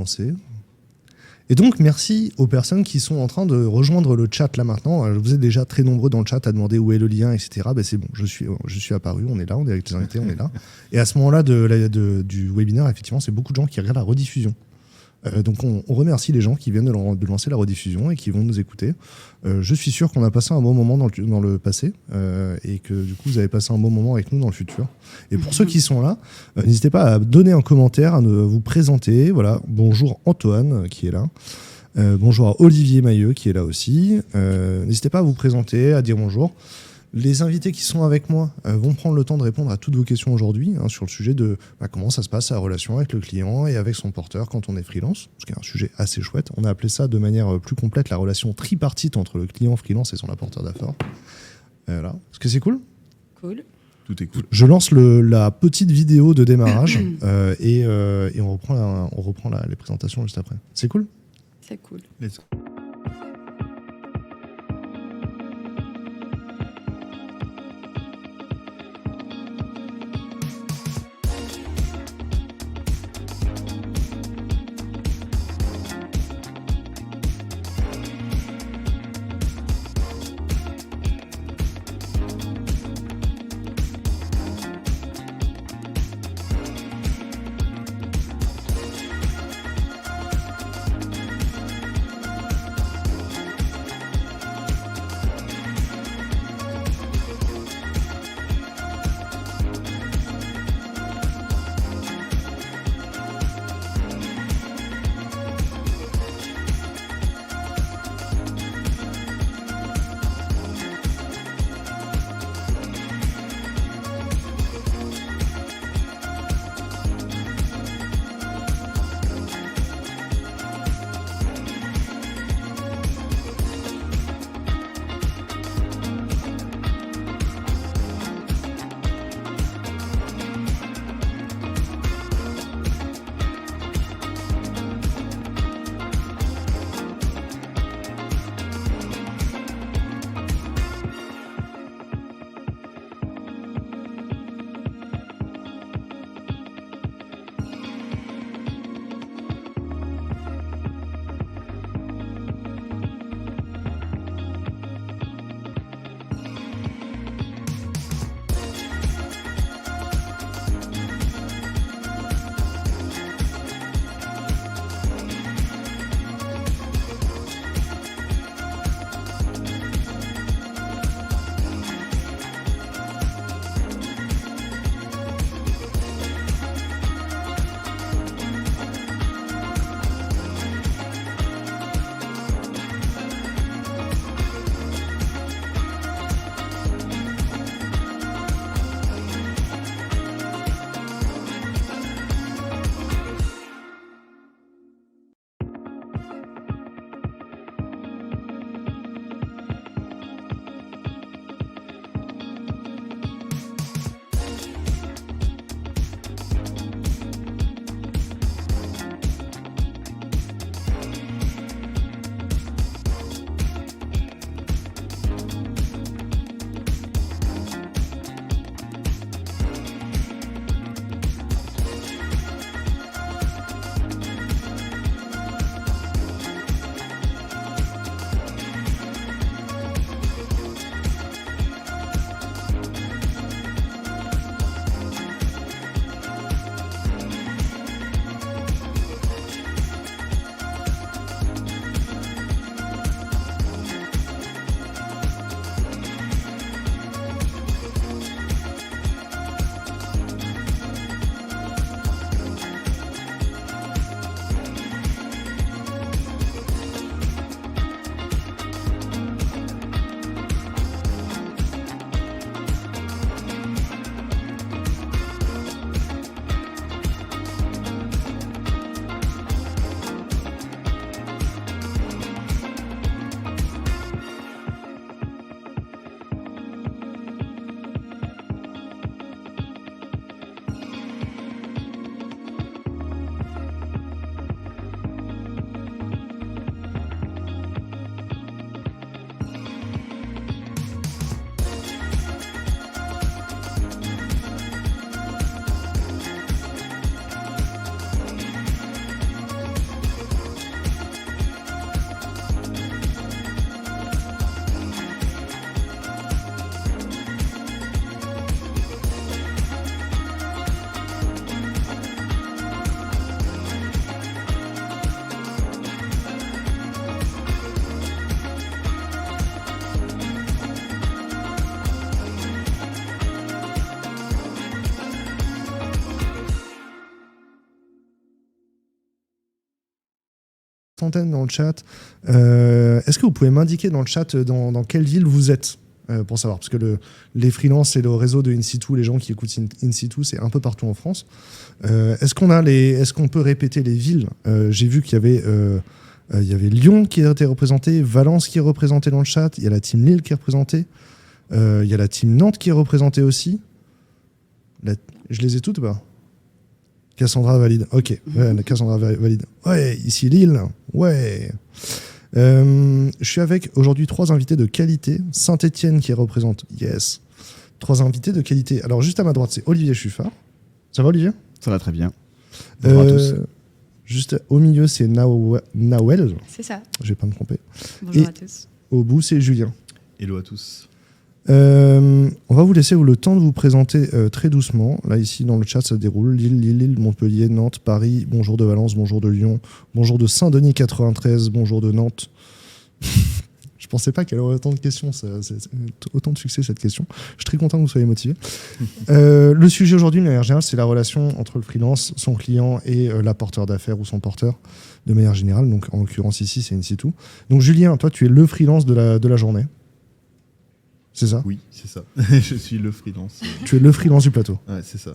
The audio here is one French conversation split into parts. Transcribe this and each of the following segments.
lancer. Et donc, merci aux personnes qui sont en train de rejoindre le chat là maintenant. Vous êtes déjà très nombreux dans le chat à demander où est le lien, etc. Ben, c'est bon, je suis apparu, on est là, on est avec les invités, on est là. Et à ce moment-là du webinaire, effectivement, c'est beaucoup de gens qui regardent la rediffusion. Donc on remercie les gens qui viennent de lancer la rediffusion et qui vont nous écouter. Je suis sûr qu'on a passé un bon moment dans le passé et que du coup vous avez passé un bon moment avec nous dans le futur. Et pour ceux qui sont là, n'hésitez pas à donner un commentaire, à vous présenter. Voilà, bonjour Antoine qui est là. Bonjour à Olivier Mailleux qui est là aussi. N'hésitez pas à vous présenter, à dire bonjour. Les invités qui sont avec moi vont prendre le temps de répondre à toutes vos questions aujourd'hui sur le sujet de comment ça se passe la relation avec le client et avec son porteur quand on est freelance, ce qui est un sujet assez chouette. On a appelé ça de manière plus complète la relation tripartite entre le client freelance et son apporteur d'affaires. Voilà. Est-ce que c'est cool ? Cool. Tout est cool. Je lance la petite vidéo de démarrage et on reprend les présentations juste après. C'est cool ? C'est cool. Let's go. centaine dans le chat. Est-ce que vous pouvez m'indiquer dans le chat dans quelle ville vous êtes pour savoir, parce que les freelances et le réseau de In-Situ, les gens qui écoutent In-Situ, c'est un peu partout en France. Est-ce qu'on peut répéter les villes? J'ai vu qu'il y avait Lyon qui était représenté, Valence qui est représenté dans le chat, il y a la team Lille qui est représentée, il y a la team Nantes qui est représentée aussi. Je les ai toutes ou pas? Cassandra valide. Ok, ouais, Cassandra valide. Ouais, ici Lille. Ouais. Je suis avec aujourd'hui 3 invités de qualité. Saint-Etienne qui représente. Yes. 3 invités de qualité. Alors juste à ma droite, c'est Olivier Chuffard. Ça va, Olivier? Ça va très bien. Bonjour à tous. Juste au milieu, c'est Nawel. C'est ça. Je vais pas me tromper. Bonjour à tous. Au bout, c'est Julien. Hello à tous. On va vous laisser le temps de vous présenter très doucement. Là, ici, dans le chat, ça déroule. Lille, Montpellier, Nantes, Paris. Bonjour de Valence, bonjour de Lyon. Bonjour de Saint-Denis 93. Bonjour de Nantes. Je pensais pas qu'elle aurait autant de questions. C'est autant de succès, cette question. Je suis très content que vous soyez motivés. Le sujet aujourd'hui, de manière générale, c'est la relation entre le freelance, son client et l'apporteur d'affaires ou son porteur, de manière générale. Donc, en l'occurrence, ici, c'est In-Situ. Donc, Julien, toi, tu es le freelance de la journée. C'est ça? Oui, c'est ça. Je suis le freelance. Tu es le freelance du plateau. Ouais, c'est ça.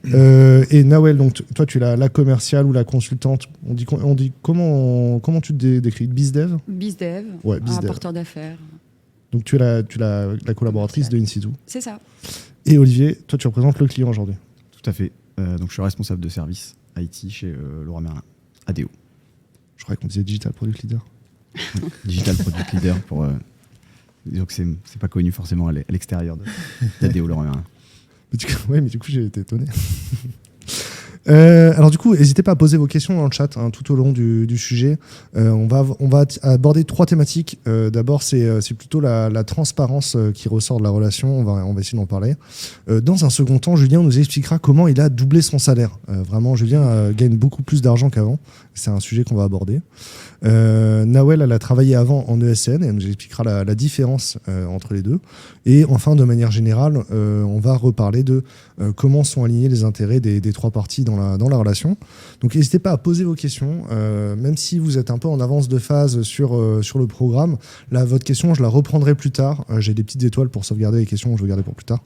Et Nawel, donc toi tu es la commerciale ou la consultante. On dit comment tu te décris? BizDev? BizDev, Ouais, un BizDev. porteur d'affaires. Donc tu es la collaboratrice de In-Situ. C'est ça. Et Olivier, toi tu représentes le client aujourd'hui. Tout à fait. Donc je suis responsable de service IT chez Leroy Merlin, ADO. Je croyais qu'on disait Digital Product Leader. Digital Product Leader pour... disons que c'est pas connu forcément à l'extérieur d'ADO Leroy Merlin. Mais du coup j'ai été étonné. Alors du coup, n'hésitez pas à poser vos questions dans le chat tout au long du sujet. On va aborder 3 thématiques. D'abord, c'est plutôt la transparence qui ressort de la relation. On va essayer d'en parler. Dans un second temps, Julien nous expliquera comment il a doublé son salaire. Vraiment, Julien gagne beaucoup plus d'argent qu'avant. C'est un sujet qu'on va aborder. Nawel, elle a travaillé avant en ESN et elle nous expliquera la différence entre les deux. Et enfin, de manière générale, on va reparler de comment sont alignés les intérêts des 3 parties dans la relation. Donc n'hésitez pas à poser vos questions, même si vous êtes un peu en avance de phase sur le programme. Là, votre question, je la reprendrai plus tard. J'ai des petites étoiles pour sauvegarder les questions que je vais garder pour plus tard.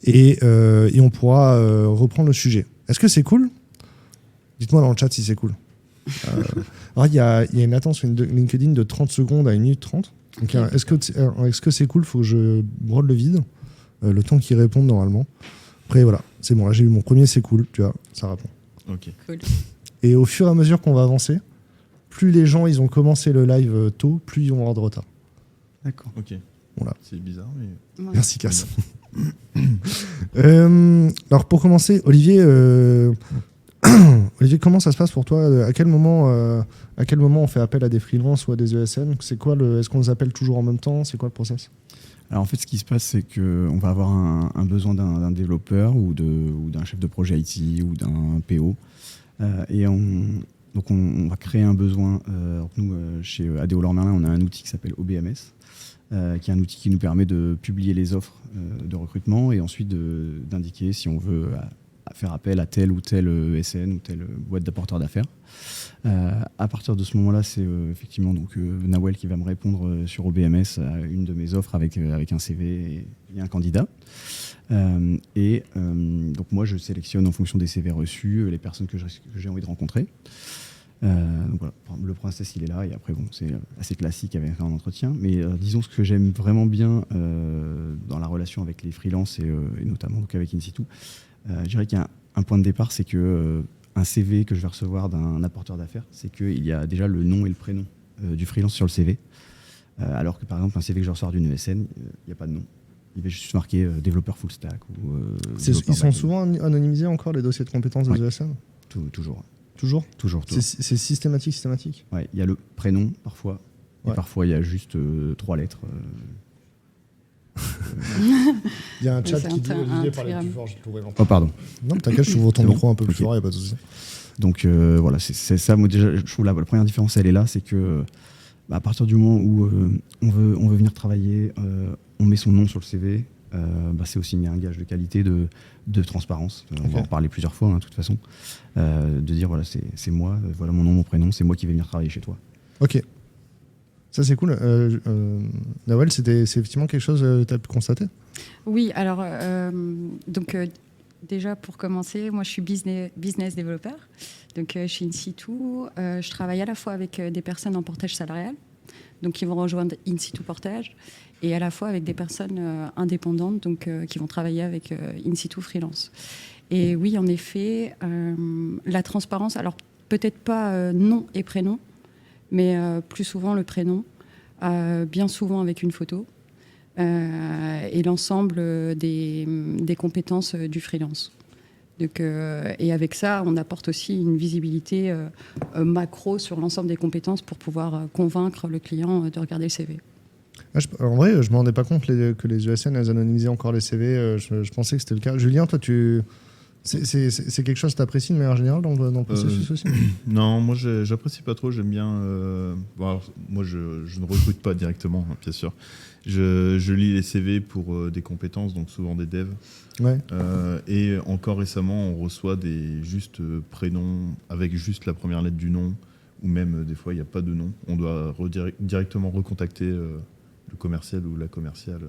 Et on pourra reprendre le sujet. Est-ce que c'est cool? Dites-moi dans le chat si c'est cool. Alors, il y a une attente sur LinkedIn de 30 secondes à 1 minute 30. Donc, est-ce que c'est cool? Il faut que je brode le vide. Le temps qu'ils répondent normalement. Après, voilà, c'est bon. Là, j'ai eu mon premier, c'est cool. Tu vois, ça répond. Ok. Cool. Et au fur et à mesure qu'on va avancer, plus les gens ils ont commencé le live tôt, plus ils vont avoir de retard. D'accord. Ok. Voilà. C'est bizarre, mais. Ouais. Merci, Cass. Alors, pour commencer, Olivier, comment ça se passe pour toi? À quel moment on fait appel à des freelances ou à des ESN? C'est quoi est-ce qu'on les appelle toujours en même temps? C'est quoi le process? Alors en fait, ce qui se passe, c'est qu'on va avoir un besoin d'un développeur ou d'un chef de projet IT ou d'un PO. Donc on va créer un besoin. Nous, chez ADO Leroy Merlin, on a un outil qui s'appelle OBMS, qui est un outil qui nous permet de publier les offres de recrutement et ensuite d'indiquer si on veut faire appel à tel ou tel ESN ou telle boîte d'apporteurs d'affaires. À partir de ce moment-là, c'est effectivement Nawel qui va me répondre sur OBMS à une de mes offres avec un CV et un candidat. Donc moi, je sélectionne en fonction des CV reçus les personnes que j'ai envie de rencontrer. Donc voilà, le process il est là et après c'est assez classique avec un entretien. Mais disons ce que j'aime vraiment bien dans la relation avec les freelances et notamment donc avec In-Situ, je dirais qu'il y a un point de départ, c'est que un CV que je vais recevoir d'un apporteur d'affaires, c'est qu'il y a déjà le nom et le prénom du freelance sur le CV. Alors que par exemple, un CV que je reçois d'une ESN, il n'y a pas de nom. Il va juste marquer développeur full stack. Ils sont souvent anonymisés encore, les dossiers de compétences des ESN? Toujours. Toujours. C'est systématique? Ouais, il y a le prénom parfois. Ouais. Et parfois, il y a juste 3 lettres. Il y a un chat qui dit Olivier parlait plus fort, je t'ouvre Oh, pardon. Non, t'inquiète, je t'ouvre ton micro un peu plus Okay. fort, il n'y a pas de souci. Donc voilà, c'est ça. Moi, déjà, je trouve la première différence, elle est là, c'est que à partir du moment où on veut venir travailler, on met son nom sur le CV, c'est aussi un gage de qualité, de transparence. On va en parler plusieurs fois, de toute façon. De dire, voilà, c'est moi, voilà mon nom, mon prénom, c'est moi qui vais venir travailler chez toi. Ok. Ça, c'est cool. Nawel, c'est effectivement quelque chose que tu as pu constater? Oui, alors, déjà pour commencer, moi je suis business développeur. Donc chez InSitu, je travaille à la fois avec des personnes en portage salarial, donc qui vont rejoindre InSitu Portage, et à la fois avec des personnes indépendantes, donc qui vont travailler avec InSitu Freelance. Et oui, en effet, la transparence, alors peut-être pas nom et prénom, mais plus souvent le prénom, bien souvent avec une photo, et l'ensemble des compétences du freelance. Donc, et avec ça, on apporte aussi une visibilité macro sur l'ensemble des compétences pour pouvoir convaincre le client de regarder le CV. En vrai, je ne me rendais pas compte que les ESN elles anonymisaient encore les CV. Je pensais que c'était le cas. Julien, toi, c'est quelque chose que tu apprécies de manière générale dans le processus aussi? Non, moi j'apprécie pas trop. J'aime bien. Alors, moi je ne recrute pas directement, bien sûr. Je lis les CV pour des compétences, donc souvent des devs. Ouais. Et encore récemment, on reçoit des justes prénoms avec juste la première lettre du nom, ou même des fois il n'y a pas de nom. On doit directement recontacter le commercial ou la commerciale.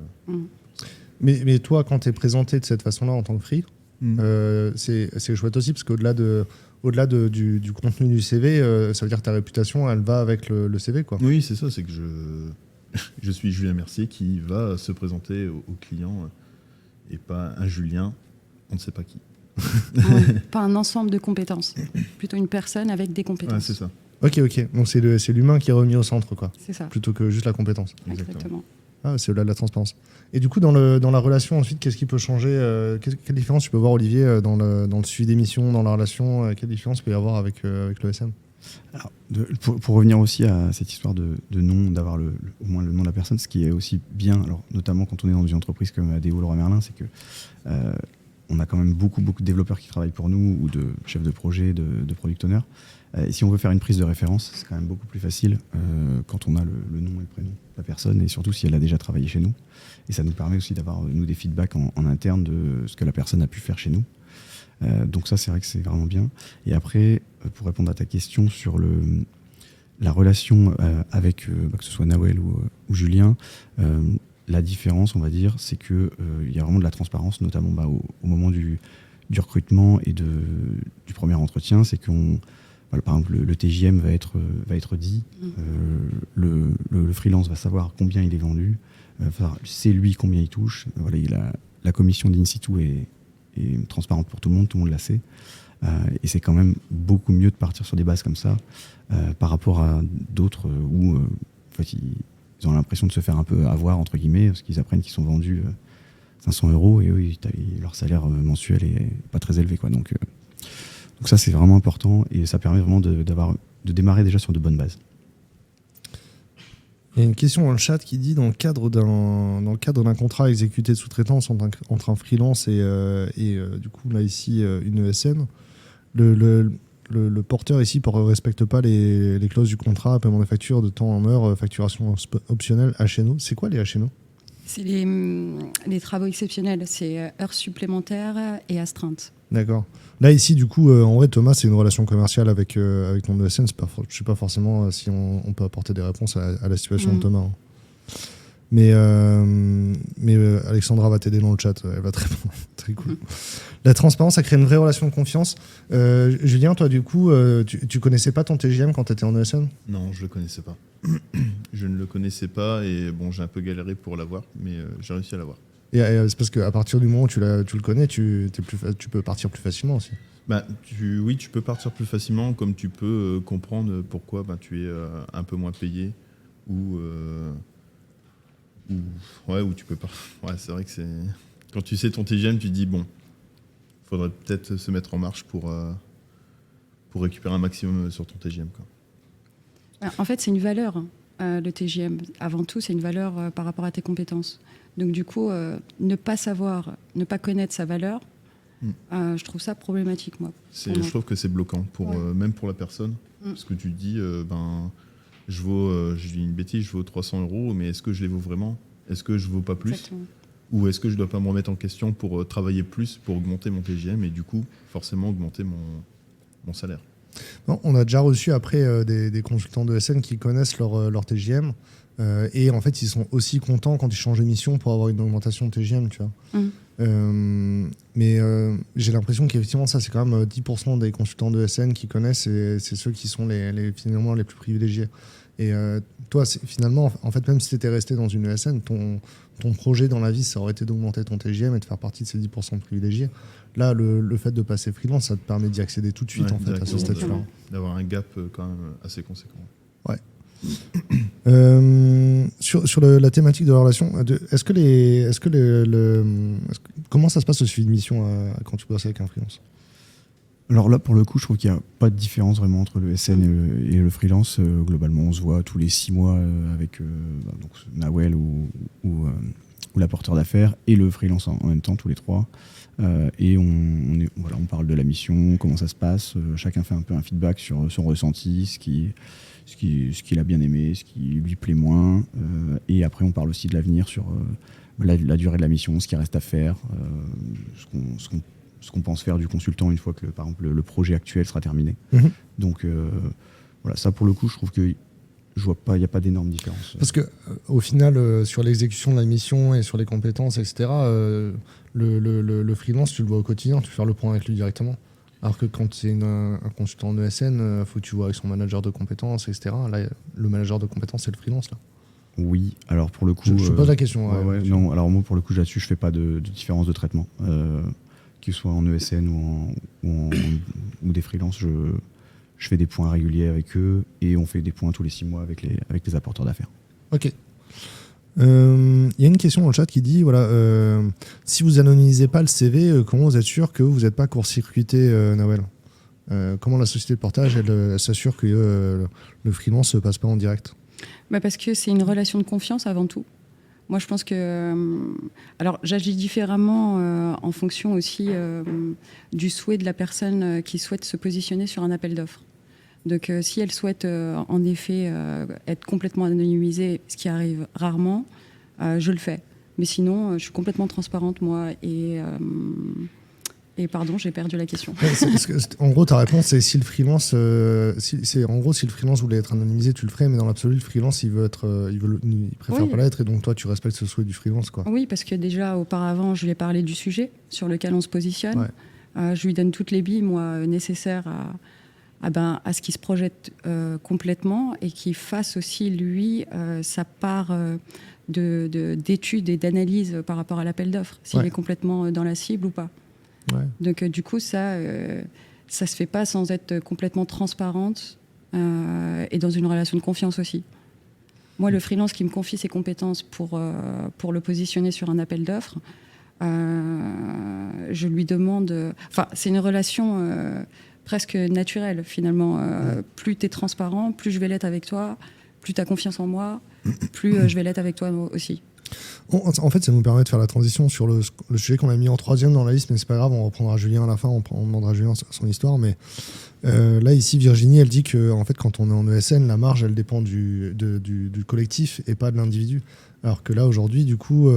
Mais toi, quand tu es présenté de cette façon-là en tant que free, c'est chouette aussi, parce qu'au-delà du contenu du CV, ça veut dire que ta réputation, elle va avec le CV, quoi. Oui, c'est ça, c'est que je suis Julien Mercier qui va se présenter au client et pas un Julien, on ne sait pas qui. Pas un ensemble de compétences, plutôt une personne avec des compétences. Ouais, c'est ça. Ok. Donc c'est l'humain qui est remis au centre, quoi. C'est ça. Plutôt que juste la compétence. Exactement. Ah, c'est au-delà de la transparence. Et du coup, dans la relation ensuite, qu'est-ce qui peut changer quelle différence tu peux voir, Olivier, dans le suivi d'émission, dans la relation? Quelle différence peut y avoir avec l'ESM? Alors, pour revenir aussi à cette histoire de nom, d'avoir au moins le nom de la personne, ce qui est aussi bien, alors, notamment quand on est dans une entreprise comme ADO Leroy Merlin, c'est que on a quand même beaucoup de développeurs qui travaillent pour nous, ou de chefs de projet, de product owners. Et si on veut faire une prise de référence, c'est quand même beaucoup plus facile quand on a le nom et le prénom de la personne, et surtout si elle a déjà travaillé chez nous. Et ça nous permet aussi d'avoir, nous, des feedbacks en interne de ce que la personne a pu faire chez nous. Donc ça, c'est vrai que c'est vraiment bien. Et après, pour répondre à ta question sur la relation avec, que ce soit Nawel ou Julien, la différence, on va dire, c'est qu'il y a vraiment de la transparence, notamment au moment du recrutement et du premier entretien. C'est qu'on, par exemple, le TJM va être dit, le freelance va savoir combien il est vendu, c'est lui combien il touche. Voilà, la commission d'InSitu est transparente pour tout le monde la sait. Et c'est quand même beaucoup mieux de partir sur des bases comme ça par rapport à d'autres où en fait, ils ont l'impression de se faire un peu avoir, entre guillemets, parce qu'ils apprennent qu'ils sont vendus 500 € et eux, leur salaire mensuel est pas très élevé, quoi. Donc ça, c'est vraiment important et ça permet vraiment de démarrer déjà sur de bonnes bases. Il y a une question dans le chat qui dit, dans le cadre d'un contrat exécuté de sous-traitance entre un freelance et du coup là ici une ESN, le porteur ici ne respecte pas les clauses du contrat, paiement des factures de temps en heure, facturation optionnelle, HNO. C'est quoi les HNO? C'est les travaux exceptionnels, c'est heures supplémentaires et astreintes. D'accord. Là, ici, du coup, en vrai, Thomas, c'est une relation commerciale avec ton ESN. Je ne sais pas forcément si on peut apporter des réponses à la situation de Thomas. Hein. Mais Alexandra va t'aider dans le chat. Elle va te répondre. Très cool. La transparence, ça crée une vraie relation de confiance. Julien, toi, du coup, tu connaissais pas ton TGM quand tu étais en ESN? Non, je le connaissais pas. Je ne le connaissais pas et bon, j'ai un peu galéré pour l'avoir, mais j'ai réussi à l'avoir. Et c'est parce qu'à partir du moment où tu le connais, tu peux partir plus facilement aussi. Oui, tu peux partir plus facilement, comme tu peux comprendre pourquoi tu es un peu moins payé ou tu peux pas. Ouais, c'est vrai que c'est quand tu sais ton TGM, tu te dis bon, faudrait peut-être se mettre en marche pour récupérer un maximum sur ton TGM, quoi. En fait, c'est une valeur, le TGM. Avant tout, c'est une valeur par rapport à tes compétences. Donc du coup, ne pas connaître sa valeur, je trouve ça problématique, moi. Je trouve que c'est bloquant, même pour la personne. Parce que tu te dis, je dis une bêtise, je vaux 300 €, mais est-ce que je les vaux vraiment? Est-ce que je ne vaux pas plus? Ou est-ce que je ne dois pas me remettre en question pour travailler plus, pour augmenter mon TJM et du coup, forcément, augmenter mon salaire? Non, on a déjà reçu après des consultants de SN qui connaissent leur TJM et en fait ils sont aussi contents quand ils changent de mission pour avoir une augmentation de TJM, tu vois. Mais j'ai l'impression qu'effectivement ça c'est quand même 10% des consultants de SN qui connaissent et c'est ceux qui sont finalement les plus privilégiés. Et toi, finalement, en fait, même si tu étais resté dans une ESN, ton projet dans la vie, ça aurait été d'augmenter ton TGM et de faire partie de ces 10% privilégiés. Là, le fait de passer freelance, ça te permet d'y accéder tout de suite, en fait, à ce statut-là. D'avoir un gap quand même assez conséquent. Ouais. Sur la thématique de la relation, comment ça se passe au suivi de mission quand tu bosses avec un freelance? Alors là, pour le coup, je trouve qu'il n'y a pas de différence vraiment entre le SN et le freelance. Globalement, on se voit tous les 6 mois avec donc Nawel ou l'apporteur d'affaires et le freelance en même temps, tous les 3. Et on parle de la mission, comment ça se passe. Chacun fait un peu un feedback sur son ressenti, ce qu'il a bien aimé, ce qui lui plaît moins. Et après, on parle aussi de l'avenir sur la durée de la mission, ce qui reste à faire, ce qu'on pense faire du consultant une fois que, par exemple, le projet actuel sera terminé. Donc, voilà, ça, pour le coup, je trouve que je vois pas, il n'y a pas d'énorme différence. Parce que au final, sur l'exécution de la mission et sur les compétences, etc., le freelance, tu le vois au quotidien, tu fais le point avec lui directement. Alors que quand c'est un consultant en ESN, faut que tu vois avec son manager de compétences, etc. Là, le manager de compétences, c'est le freelance, là. Oui, alors pour le coup... Je pose la question. Non, alors moi, pour le coup, là-dessus, je fais pas de différence de traitement. Qu'il soit en ESN ou des freelances, je fais des points réguliers avec eux et on fait des points tous les 6 mois avec les apporteurs d'affaires. Ok. Il y a une question dans le chat qui dit si vous anonymisez pas le CV, comment vous êtes sûr que vous n'êtes pas court-circuité, Nawel? Comment la société de portage elle s'assure que le freelance ne passe pas en direct? Parce que c'est une relation de confiance avant tout. Moi, je pense que... alors, j'agis différemment en fonction aussi du souhait de la personne qui souhaite se positionner sur un appel d'offres. Donc, si elle souhaite en effet être complètement anonymisée, ce qui arrive rarement, je le fais. Mais sinon, je suis complètement transparente, moi, et pardon, j'ai perdu la question. En gros, ta réponse, c'est si le freelance, si le freelance voulait être anonymisé, tu le ferais, mais dans l'absolu, le freelance, il préfère pas l'être, et donc toi, tu respectes ce souhait du freelance, quoi. Oui, parce que déjà, auparavant, je lui ai parlé du sujet sur lequel on se positionne. Ouais. Je lui donne toutes les billes, moi, nécessaires à ce qu'il se projette complètement et qu'il fasse aussi, lui, sa part d'études et d'analyse par rapport à l'appel d'offres, s'il est complètement dans la cible ou pas. Ouais. Donc du coup, ça se fait pas sans être complètement transparente et dans une relation de confiance aussi. Moi, le freelance qui me confie ses compétences pour le positionner sur un appel d'offres, je lui demande... Enfin, c'est une relation presque naturelle, finalement. Plus tu es transparent, plus je vais l'être avec toi, plus tu as confiance en moi, plus je vais l'être avec toi aussi. En fait, ça nous permet de faire la transition sur le sujet qu'on a mis en 3e dans la liste, mais c'est pas grave, on reprendra Julien à la fin, on demandera à Julien son histoire. Mais là, ici, Virginie, elle dit que en fait, quand on est en ESN, la marge, elle dépend du collectif et pas de l'individu. Alors que là, aujourd'hui, du coup,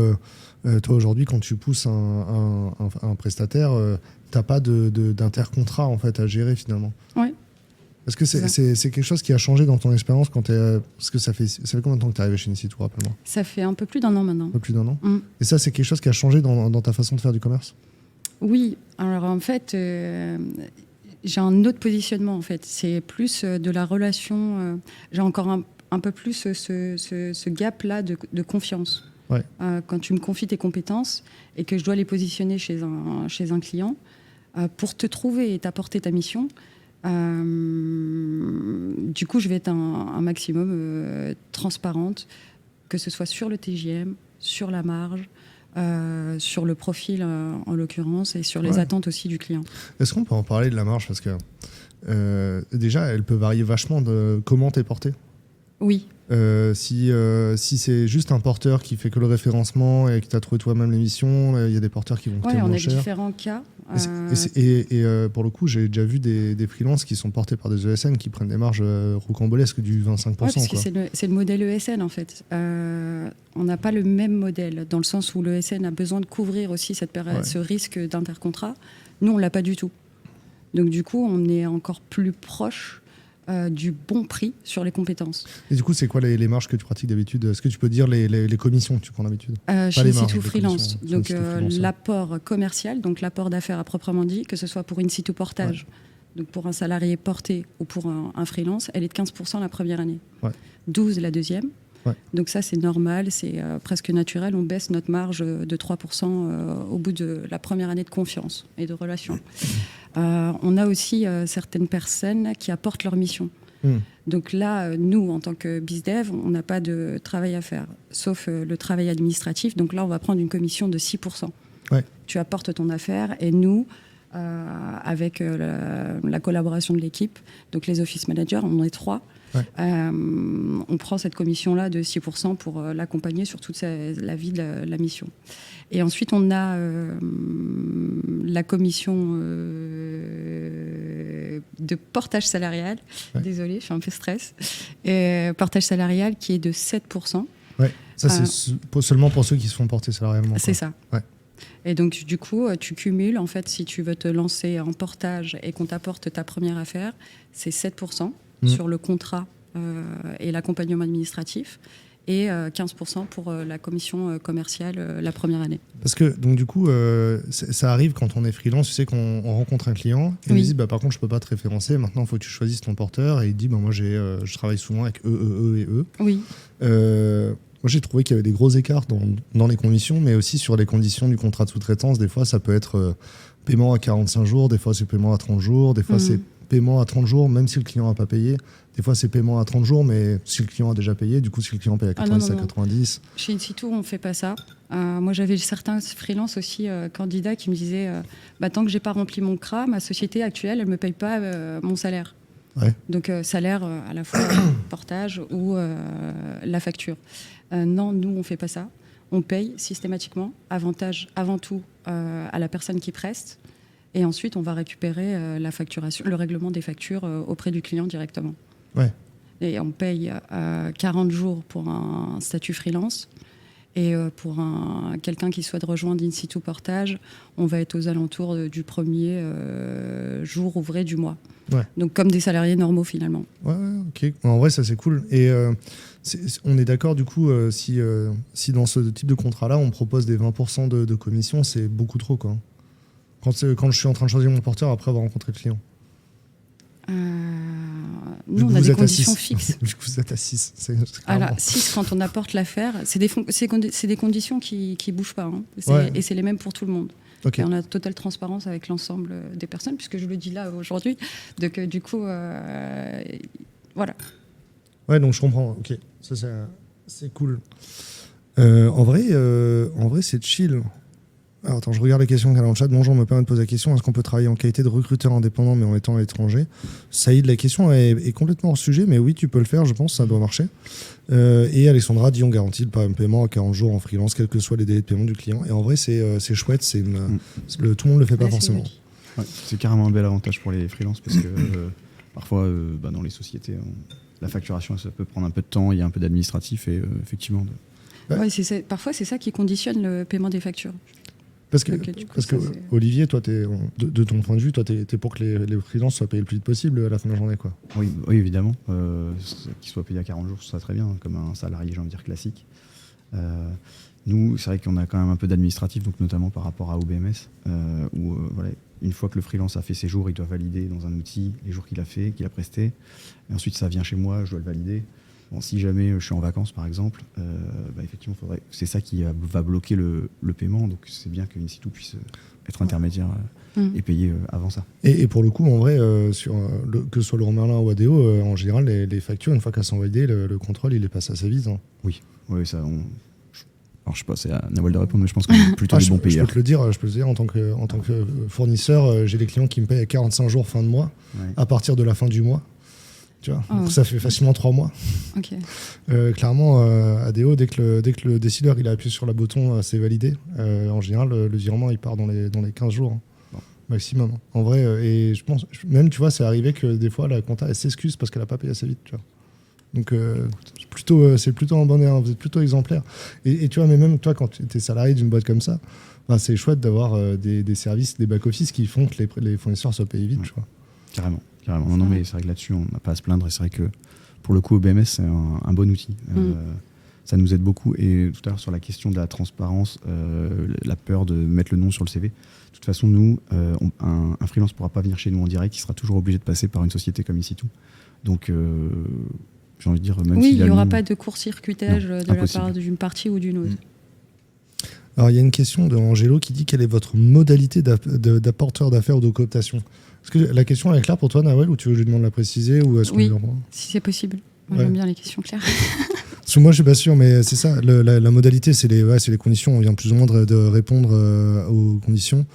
toi, aujourd'hui, quand tu pousses un prestataire, t'as pas d'intercontrat en fait, à gérer finalement. Oui. Est-ce que c'est quelque chose qui a changé dans ton expérience parce que ça fait combien de temps que tu es arrivé chez Insitu, rappelle-moi? Ça fait un peu plus d'1 an maintenant. Un peu plus d'1 an. Et ça, c'est quelque chose qui a changé dans ta façon de faire du commerce? Oui. Alors en fait, j'ai un autre positionnement en fait. C'est plus de la relation. J'ai encore un peu plus ce gap-là de confiance. Ouais. Quand tu me confies tes compétences et que je dois les positionner chez un client, pour te trouver et t'apporter ta mission, du coup, je vais être un maximum transparente, que ce soit sur le TJM, sur la marge, sur le profil en l'occurrence, et sur les attentes aussi du client. Est-ce qu'on peut en parler de la marge? Parce que déjà, elle peut varier vachement de comment t'es porté. Oui. Si c'est juste un porteur qui fait que le référencement et que tu as trouvé toi-même l'émission, il y a des porteurs qui vont coûter Ouais, on moins a cher. différents cas. Pour le coup, j'ai déjà vu des freelances qui sont portés par des ESN qui prennent des marges rocambolesques du 25%. Ouais, parce que quoi. c'est le modèle ESN en fait. On n'a pas le même modèle dans le sens où l'ESN a besoin de couvrir aussi ce risque d'intercontrat. Nous, on l'a pas du tout. Donc du coup, on est encore plus proche du bon prix sur les compétences. Et du coup, c'est quoi les marges que tu pratiques d'habitude? Est-ce que tu peux dire les commissions que tu prends d'habitude? Chez les marges, In-situ les Freelance. commissions, Donc chez In-situ Freelance, ouais. l'apport commercial, donc l'apport d'affaires à proprement dit, que ce soit pour In-situ Portage, donc pour un salarié porté ou pour un freelance, elle est de 15% la première année, 12% la deuxième. Ouais. Donc ça, c'est normal, c'est presque naturel. On baisse notre marge de 3% au bout de la première année de confiance et de relation. On a aussi certaines personnes qui apportent leur mission. Donc là, nous, en tant que BizDev, on n'a pas de travail à faire, sauf le travail administratif. Donc là, on va prendre une commission de 6%. Ouais. Tu apportes ton affaire et nous, avec la collaboration de l'équipe, donc les office managers, on est 3, on prend cette commission-là de 6% pour l'accompagner sur toute la vie de la mission. Et ensuite, on a la commission de portage salarial. Ouais. Désolée, je suis un peu stress. Portage salarial qui est de 7%. Ouais. Ça, c'est seulement pour ceux qui se font porter salarialement. C'est ça. Ouais. Et donc, du coup, tu cumules, en fait, si tu veux te lancer en portage et qu'on t'apporte ta première affaire, c'est 7% sur le contrat et l'accompagnement administratif et 15% pour la commission commerciale la première année. Parce que, donc, du coup, ça arrive quand on est freelance, tu sais qu'on rencontre un client et on lui dit, par contre, je peux pas te référencer, maintenant, il faut que tu choisisses ton porteur. Et il dit, moi, je travaille souvent avec eux et eux. Oui. Moi, j'ai trouvé qu'il y avait des gros écarts dans les conditions, mais aussi sur les conditions du contrat de sous-traitance. Des fois, ça peut être paiement à 45 jours, des fois, c'est paiement à 30 jours, des fois, c'est paiement à 30 jours, même si le client n'a pas payé. Des fois, c'est paiement à 30 jours, mais si le client a déjà payé, du coup, si le client paye à 90, à 90. Chez In-situ, on ne fait pas ça. Moi, j'avais certains freelances aussi, candidats, qui me disaient tant que je n'ai pas rempli mon CRA, ma société actuelle, elle ne me paye pas mon salaire. Ouais. Donc, salaire à la fois portage ou la facture. Non, nous, on ne fait pas ça. On paye systématiquement. Avantage avant tout à la personne qui preste. Et ensuite, on va récupérer la facturation, le règlement des factures auprès du client directement. Ouais. Et on paye 40 jours pour un statut freelance. Et pour quelqu'un qui souhaite rejoindre In-situ Portage, on va être aux alentours du premier jour ouvré du mois. Ouais. Donc comme des salariés normaux finalement. Ouais, ok. En vrai, ça c'est cool. Et on est d'accord du coup, si dans ce type de contrat-là, on propose des 20% de commission, c'est beaucoup trop quoi. Quand je suis en train de choisir mon porteur après avoir rencontré le client. Nous, on a des conditions fixes. Du coup, vous êtes à 6. Alors, 6 quand on apporte l'affaire, c'est des conditions qui ne bougent pas. Hein. Et c'est les mêmes pour tout le monde. Okay. Et on a totale transparence avec l'ensemble des personnes, puisque je le dis là aujourd'hui. Donc, du coup, voilà. Ouais, donc je comprends. Ok, ça c'est cool. En vrai, c'est chill. Alors, attends, je regarde la question qu'il y a dans le chat. Bonjour, me permet de poser la question. Est-ce qu'on peut travailler en qualité de recruteur indépendant mais en étant à l'étranger? Saïd, la question est complètement hors sujet, mais oui, tu peux le faire, je pense, ça doit marcher. Et Alexandra dit on garantit le paiement à 40 jours en freelance, quels que soient les délais de paiement du client. Et en vrai, c'est chouette, tout le monde ne le fait pas forcément. Ouais, c'est carrément un bel avantage pour les freelances parce que parfois, dans les sociétés, la facturation, ça peut prendre un peu de temps, il y a un peu d'administratif et effectivement. Ouais, parfois, c'est ça qui conditionne le paiement des factures. Parce que Olivier, toi, de ton point de vue, toi, t'es pour que les freelances soient payés le plus vite possible à la fin de la journée, quoi. Oui, évidemment. Qu'ils soient payés à 40 jours, ce serait très bien, comme un salarié, j'ai envie de dire, classique. Nous, c'est vrai qu'on a quand même un peu d'administratif, donc notamment par rapport à OBMS, où une fois que le freelance a fait ses jours, il doit valider dans un outil les jours qu'il a fait, qu'il a presté. Et ensuite, ça vient chez moi, je dois le valider. Bon, si jamais je suis en vacances, par exemple, effectivement, c'est ça qui va bloquer le paiement. Donc, c'est bien que In-situ puisse être intermédiaire et payer avant ça. Et pour le coup, en vrai, que ce soit Leroy Merlin ou ADO, en général, les factures, une fois qu'elles sont validées, le contrôle, il les passe assez vite. Hein. Oui, ça... Alors, je sais pas, c'est à Nawal de répondre, mais je pense qu'on est plutôt des bons payeurs. Je peux te le dire, en tant que fournisseur, j'ai des clients qui me payent à 45 jours fin de mois, à partir de la fin du mois. Tu vois. Ah Donc ouais. ça fait facilement 3 mois. Ok. Clairement, ADO, dès que le décideur il a appuyé sur le bouton, c'est validé. En général, le virement il part dans les 15 jours hein, Bon. maximum. Hein. En vrai, et je pense, même tu vois, c'est arrivé que des fois la compta elle s'excuse parce qu'elle a pas payé assez vite. Tu vois. Donc c'est plutôt en bonne erreur, vous êtes plutôt exemplaire. Et tu vois, mais même toi, quand tu es salarié d'une boîte comme ça, ben, c'est chouette d'avoir des services, des back-office qui font que les fournisseurs soient payés vite. Ouais. Tu vois. Carrément. Non, mais c'est vrai que là-dessus, on n'a pas à se plaindre. Et c'est vrai que pour le coup, OBMS, c'est un bon outil. Ça nous aide beaucoup. Et tout à l'heure, sur la question de la transparence, la peur de mettre le nom sur le CV, de toute façon, nous, un freelance ne pourra pas venir chez nous en direct. Il sera toujours obligé de passer par une société comme InSitu. Donc, j'ai envie de dire, même Oui, s'il il a n'y aura le nom- pas de court-circuitage Non, de la impossible. part d'une partie ou d'une autre. Alors, il y a une question de Angelo qui dit quelle est votre modalité d'apporteur d'affaires ou de cooptation. Est-ce que la question elle est claire pour toi, Nawel, ou tu veux que je lui demande de la préciser ou est-ce qu'on Oui. lui reprend Si c'est possible. Moi, Ouais. j'aime bien les questions claires. Parce que moi, je suis pas sûr, mais c'est ça. La modalité, c'est les conditions. On vient plus ou moins de répondre aux conditions.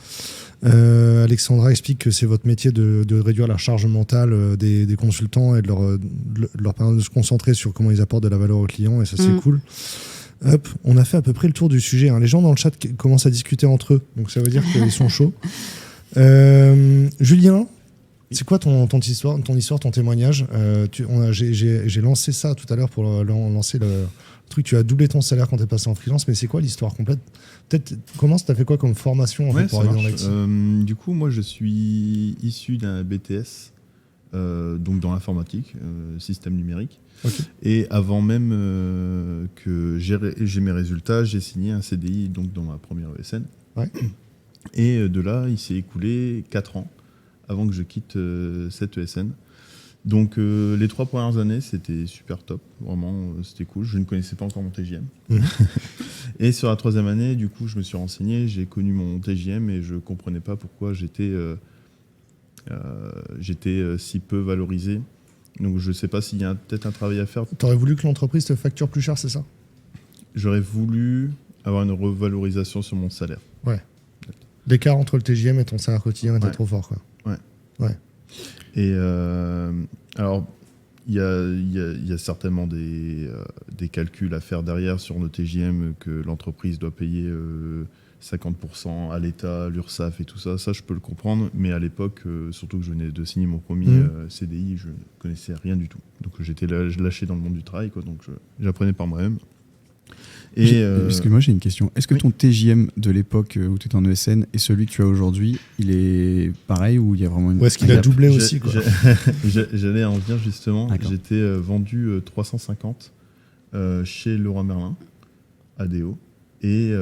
Alexandra explique que c'est votre métier de réduire la charge mentale des consultants et de leur permettre de se concentrer sur comment ils apportent de la valeur aux clients. Et ça, c'est cool. Hop, on a fait à peu près le tour du sujet. Hein. Les gens dans le chat commencent à discuter entre eux. Donc, ça veut dire qu'ils sont chauds. Julien, c'est quoi ton histoire, ton témoignage j'ai lancé ça tout à l'heure pour lancer le truc. Tu as doublé ton salaire quand tu es passé en freelance, mais c'est quoi l'histoire complète? Peut-être commence, tu as fait quoi comme formation en fait, pour ça arriver dans marche. l'IT? Du coup, moi, je suis issu d'un BTS, donc dans l'informatique, système numérique. Ok. Et avant même que j'ai mes résultats, j'ai signé un CDI donc dans ma première ESN. Ouais. Et de là, il s'est écoulé 4 ans avant que je quitte cette ESN. Donc les 3 premières années, c'était super top. Vraiment, c'était cool. Je ne connaissais pas encore mon TJM. Et sur la 3e année, du coup, je me suis renseigné, j'ai connu mon TJM et je ne comprenais pas pourquoi j'étais si peu valorisé. Donc je ne sais pas s'il y a peut-être un travail à faire. T'aurais voulu que l'entreprise te facture plus cher, c'est ça? J'aurais voulu avoir une revalorisation sur mon salaire. L'écart entre le TJM et ton salaire quotidien était Ouais. trop fort, quoi. Et alors, il y a certainement des calculs à faire derrière sur nos TJM que l'entreprise doit payer 50% à l'État, l'URSSAF et tout ça. Ça, je peux le comprendre. Mais à l'époque, surtout que je venais de signer mon premier CDI, je ne connaissais rien du tout. Donc j'étais lâché dans le monde du travail, quoi. Donc j'apprenais par moi-même. Et Parce que moi j'ai une question. Est-ce que ton TJM de l'époque où tu étais en ESN et celui que tu as aujourd'hui, il est pareil ou il y a vraiment une... Ou est-ce qu'il a doublé J'ai- aussi, quoi? J'allais en venir justement. D'accord. J'étais vendu 350 chez Leroy Merlin, ADO. Et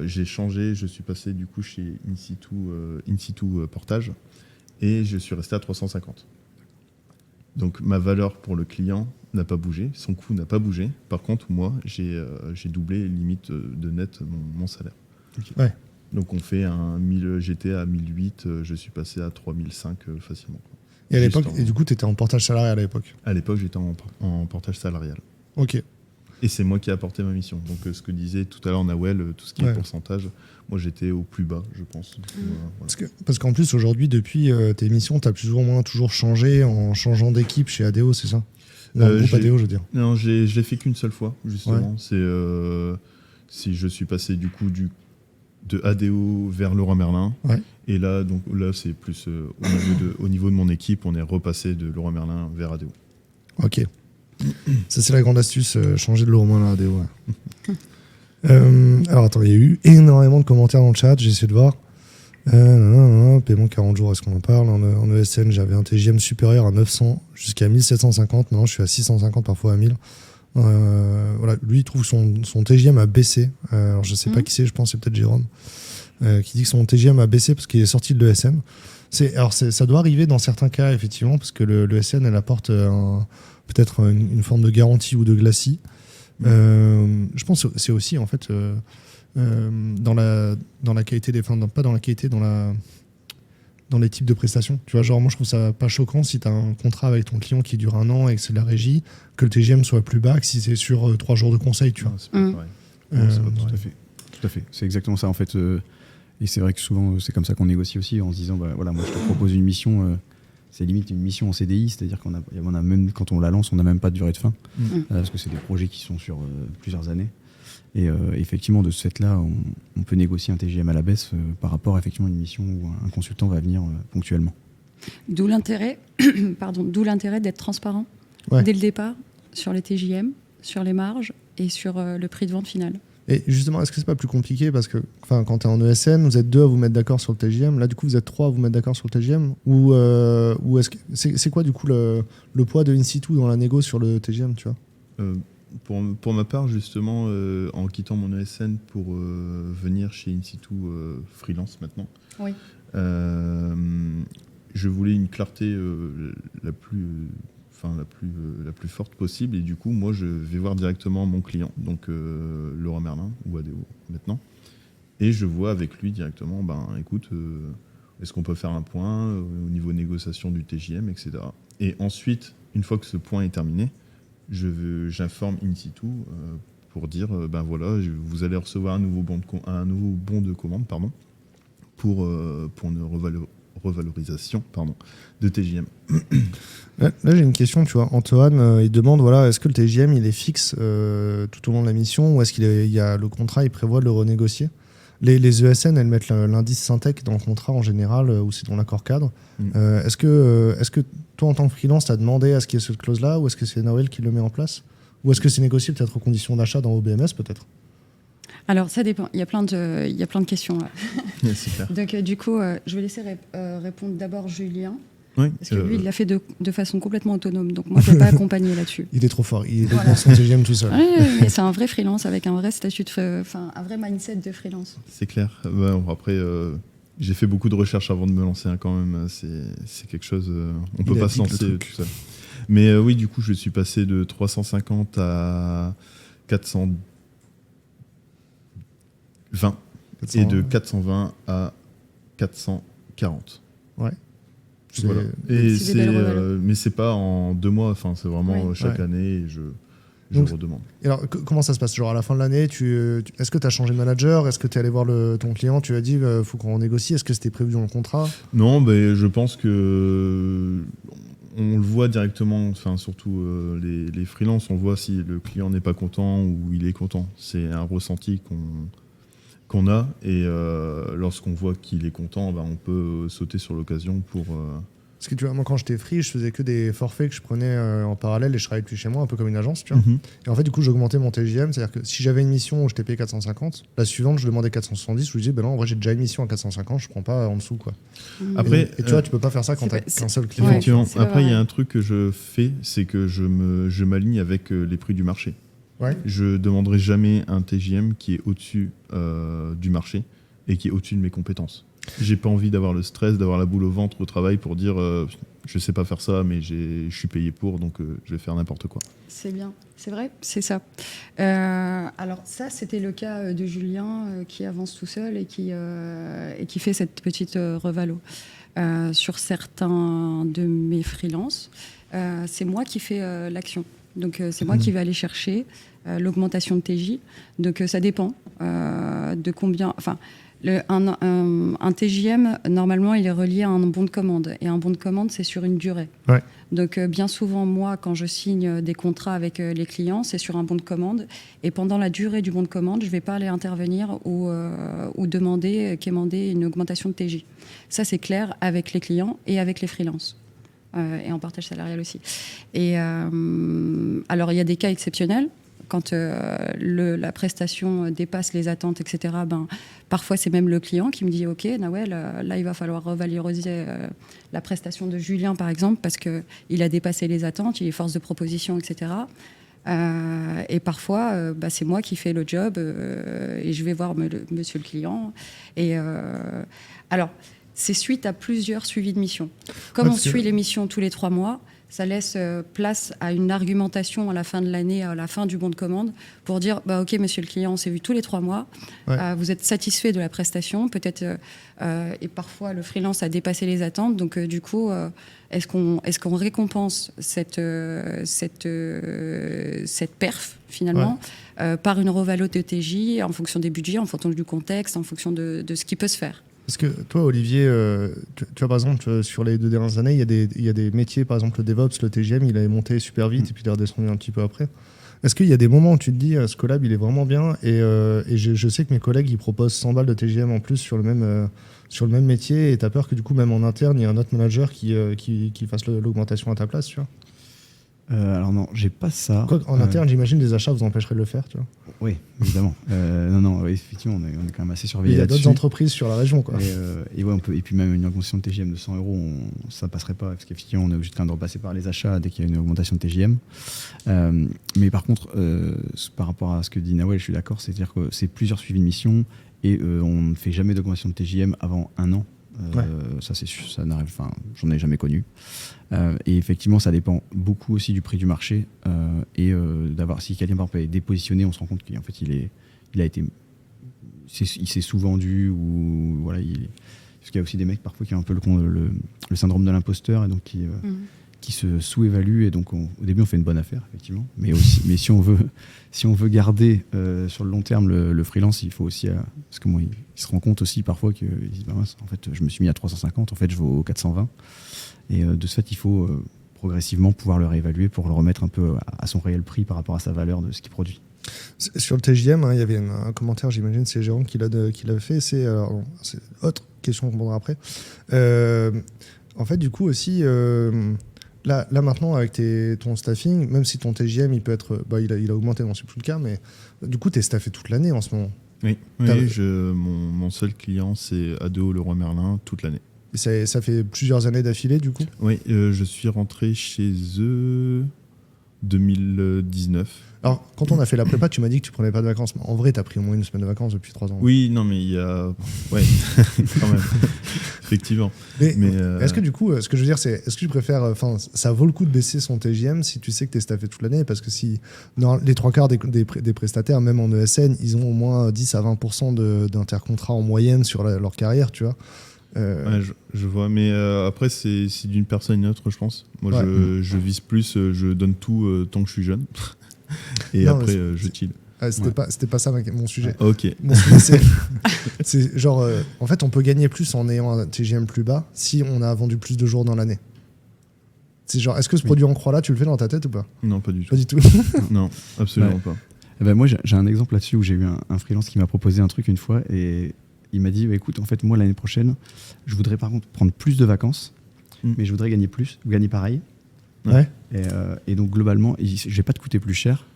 j'ai changé, je suis passé du coup chez InSitu Portage. Et je suis resté à 350. Donc ma valeur pour le client n'a pas bougé, son coût n'a pas bougé. Par contre, moi, j'ai doublé limite de net mon salaire. Ouais. Donc on fait j'étais à 1008, je suis passé à 3005 facilement. Et à Juste l'époque, et du coup, tu étais en portage salarial à l'époque. À l'époque, j'étais en portage salarial. Ok. Et c'est moi qui ai apporté ma mission. Donc ce que disait tout à l'heure Nawel, tout ce qui est pourcentage, moi j'étais au plus bas, je pense. Du coup, voilà. Parce qu'en plus, aujourd'hui, depuis tes missions, tu as plus ou moins toujours changé en changeant d'équipe chez ADO, c'est ça? Dans le groupe j'ai- ADO, je veux dire. Non, je l'ai fait qu'une seule fois, justement. C'est si je suis passé du coup de ADO vers Leroy Merlin. Ouais. Et là, c'est plus au niveau de mon équipe, on est repassé de Leroy Merlin vers ADO. Ok. Ça, c'est la grande astuce, changer de l'euro moins à ADO. Ouais. Alors, attends, il y a eu énormément de commentaires dans le chat, j'ai essayé de voir. Paiement 40 jours, est-ce qu'on en parle? En ESN, j'avais un TGM supérieur à 900 jusqu'à 1750. Maintenant, je suis à 650, parfois à 1000. Voilà, lui, il trouve que son TGM a baissé. Alors, je sais pas qui c'est, je pense que c'est peut-être Jérôme, qui dit que son TGM a baissé parce qu'il est sorti de l'ESN. Ça doit arriver dans certains cas, effectivement, parce que l'ESN, elle apporte peut-être une forme de garantie ou de glacis. Je pense que c'est aussi, en fait, dans la qualité des... Enfin, pas dans la qualité, dans les types de prestations. Tu vois, genre, moi, je trouve ça pas choquant si tu as un contrat avec ton client qui dure 1 an et que c'est de la régie, que le TGM soit plus bas que si c'est sur 3 jours de conseil, tu vois. Non, c'est pas pareil. Non, c'est pas ouais. tout à fait. C'est exactement ça en fait. Et c'est vrai que souvent c'est comme ça qu'on négocie aussi en se disant bah, voilà, moi je te propose une mission, c'est limite une mission en CDI, c'est-à-dire qu'on a même, quand on la lance, on n'a même pas de durée de fin, parce que c'est des projets qui sont sur plusieurs années. Et effectivement, de ce fait-là, on peut négocier un TGM à la baisse par rapport à effectivement une mission où un consultant va venir ponctuellement. D'où l'intérêt d'être transparent dès le départ sur les TJM, sur les marges et sur le prix de vente final. Et justement, est-ce que c'est pas plus compliqué parce que quand tu es en ESN, vous êtes 2 à vous mettre d'accord sur le TJM, là du coup vous êtes 3 à vous mettre d'accord sur le TJM, ou est-ce que c'est quoi du coup le poids de In-situ dans la négo sur le TJM, tu vois? Pour ma part, justement, en quittant mon ESN pour venir chez In-situ freelance maintenant, Oui. je voulais une clarté la plus forte possible, et du coup moi je vais voir directement mon client, donc Leroy Merlin ou ADO maintenant, et je vois avec lui directement, écoute, est-ce qu'on peut faire un point au niveau négociation du TJM, etc. Et ensuite, une fois que ce point est terminé, j'informe In-situ pour dire voilà, vous allez recevoir un nouveau bon de commande pour une revalorisation de TJM. Là j'ai une question, tu vois. Antoine, il demande, voilà, est-ce que le TJM il est fixe tout au long de la mission, ou est-ce qu'il y a le contrat, il prévoit de le renégocier? Les ESN, elles mettent l'indice Syntec dans le contrat en général, ou c'est dans l'accord cadre. Est-ce que toi, en tant que freelance, tu as demandé à ce qu'il y ait cette clause-là, ou est-ce que c'est Nawel qui le met en place? Ou est-ce que c'est négocié peut-être aux conditions d'achat dans OBMS, peut-être? Alors, ça dépend. Il y a plein de questions. Là. Super. Donc, du coup, je vais laisser répondre d'abord Julien. Oui, parce que lui, il l'a fait de façon complètement autonome. Donc, moi, je ne vais pas accompagner là-dessus. Il est trop fort. Il est dans son TJM tout seul. Mais c'est un vrai freelance avec un vrai statut un vrai mindset de freelance. C'est clair. Après, j'ai fait beaucoup de recherches avant de me lancer quand même. C'est quelque chose. On ne peut pas se lancer tout seul. Mais oui, du coup, je suis passé de 350 à 420 et de 420 à 440. Ouais. Voilà. Mais c'est pas en 2 mois, c'est vraiment chaque année, et je redemande. Et alors, comment ça se passe? Genre à la fin de l'année, est-ce que tu as changé de manager? Est-ce que tu es allé voir ton client? Tu as dit faut qu'on négocie? Est-ce que c'était prévu dans le contrat? Non, je pense que on le voit directement, surtout les freelances, on voit si le client n'est pas content ou il est content. C'est un ressenti qu'on a, et lorsqu'on voit qu'il est content, on peut sauter sur l'occasion pour... Parce que tu vois, moi quand j'étais free, je faisais que des forfaits que je prenais en parallèle, et je travaillais depuis chez moi, un peu comme une agence, tu vois. Et en fait, du coup, j'augmentais mon TJM, c'est-à-dire que si j'avais une mission où je t'ai payé 450, la suivante, je demandais 470, je lui disais, non, en vrai, j'ai déjà une mission à 450, je prends pas en dessous, quoi. Après, et tu vois, tu peux pas faire ça quand t'as qu'un seul client. Effectivement. Après, il y a un truc que je fais, c'est que je m'aligne avec les prix du marché. Ouais. Je demanderai jamais un TJM qui est au-dessus du marché et qui est au-dessus de mes compétences. J'ai pas envie d'avoir le stress, d'avoir la boule au ventre au travail pour dire je sais pas faire ça, mais je suis payé pour, donc je vais faire n'importe quoi. C'est bien, c'est vrai, c'est ça. Alors ça, c'était le cas de Julien qui avance tout seul et qui fait cette petite revalo. Sur certains de mes freelances, c'est moi qui fais l'action. Donc c'est moi qui vais aller chercher l'augmentation de TJ. Donc ça dépend de combien... Un TJM, normalement, il est relié à un bon de commande. Et un bon de commande, c'est sur une durée. Ouais. Donc, bien souvent, moi, quand je signe des contrats avec les clients, c'est sur un bon de commande. Et pendant la durée du bon de commande, je ne vais pas aller intervenir ou quémander une augmentation de TJ. Ça, c'est clair avec les clients et avec les freelances. Et en partage salarial aussi. Et alors, il y a des cas exceptionnels. Quand la prestation dépasse les attentes, etc., parfois c'est même le client qui me dit « Ok, Nawel, là il va falloir revaloriser la prestation de Julien, par exemple, parce qu'il a dépassé les attentes, il est force de proposition, etc. » Et parfois, c'est moi qui fais le job et je vais voir monsieur le client. Et alors, c'est suite à plusieurs suivis de mission. Comme on suit les missions tous les 3 mois, ça laisse place à une argumentation à la fin de l'année, à la fin du bon de commande, pour dire ok, monsieur le client, on s'est vu tous les 3 mois, vous êtes satisfait de la prestation, peut-être, et parfois le freelance a dépassé les attentes, donc du coup, est-ce qu'on récompense cette perf, finalement, par une revalo de TJ, en fonction des budgets, en fonction du contexte, en fonction de ce qui peut se faire. Parce que toi, Olivier, tu vois, par exemple, sur les 2 dernières années, il y a des métiers, par exemple, le DevOps, le TGM, il est monté super vite et puis il est redescendu un petit peu après. Est-ce qu'il y a des moments où tu te dis, ce collab, il est vraiment bien et je sais que mes collègues, ils proposent 100 balles de TGM en plus sur le même métier et tu as peur que du coup, même en interne, il y ait un autre manager qui fasse l'augmentation à ta place, tu vois? Alors non, j'ai pas ça. Quoi, en interne, j'imagine, les achats vous empêcheraient de le faire, tu vois? Oui, évidemment. Non, oui, effectivement, on est quand même assez Il surveillé y a là-dessus. d'autres entreprises sur la région, quoi. Et puis même une augmentation de TGM de 100 euros, ça passerait pas, parce qu'effectivement, on est obligé de repasser par les achats dès qu'il y a une augmentation de TGM. Mais par contre, par rapport à ce que dit Nawel, je suis d'accord, c'est-à-dire que c'est plusieurs suivis de mission et on ne fait jamais d'augmentation de TGM avant 1 an. Ça, c'est sûr, ça n'arrive, j'en ai jamais connu. Et effectivement, ça dépend beaucoup aussi du prix du marché et d'avoir, si quelqu'un par exemple est dépositionné, on se rend compte qu'en fait il s'est sous-vendu ou voilà, parce qu'il y a aussi des mecs parfois qui ont un peu le syndrome de l'imposteur et donc qui se sous-évaluent et donc au début on fait une bonne affaire effectivement, mais si on veut garder sur le long terme le freelance, il faut aussi parce que moi il se rend compte aussi parfois qu'ils disent bah mince, en fait je me suis mis à 350, en fait je vaux 420 et de ce fait il faut progressivement pouvoir le réévaluer pour le remettre un peu à son réel prix par rapport à sa valeur de ce qu'il produit. Sur le TGM, il y avait un commentaire, j'imagine, c'est Jérôme qui l'a fait. C'est autre question qu'on prendra après. En fait, du coup aussi, là maintenant avec ton staffing, même si ton TGM il peut être, il a augmenté, non c'est plus le cas, mais du coup t'es staffé toute l'année en ce moment. Oui, mon seul client c'est ADO Leroy Merlin toute l'année. Ça fait plusieurs années d'affilée du coup. Oui, je suis rentré chez eux 2019. Alors, quand on a fait la prépa, tu m'as dit que tu prenais pas de vacances. Mais en vrai, tu as pris au moins 1 semaine de vacances depuis 3 ans. Oui, non, mais il y a... Ouais, quand même. Effectivement. Mais est-ce que du coup, ce que je veux dire, c'est est-ce que tu préfères... ça vaut le coup de baisser son TGM si tu sais que tu es staffé toute l'année? Parce que si dans les 3/4 des prestataires, même en ESN, ils ont au moins 10 à 20% d'intercontrat en moyenne sur leur carrière, tu vois. Ouais, je vois, mais après c'est d'une personne à une autre, je pense. Moi, je vise plus, je donne tout tant que je suis jeune. Et non, après, je chill. C'était pas ça mon sujet. Ah, ok. Mon sujet, c'est genre, en fait, on peut gagner plus en ayant un TGM plus bas si on a vendu plus de jours dans l'année. C'est genre, est-ce que ce produit en croix là, tu le fais dans ta tête ou pas? Non, pas du tout. Pas du tout. Non, absolument pas. Eh ben moi, j'ai un exemple là-dessus où j'ai eu un freelance qui m'a proposé un truc une fois et il m'a dit, écoute, en fait, moi, l'année prochaine, je voudrais par contre prendre plus de vacances, mais je voudrais gagner plus, ou gagner pareil. Ouais. Et donc, globalement, je vais pas te coûter plus cher,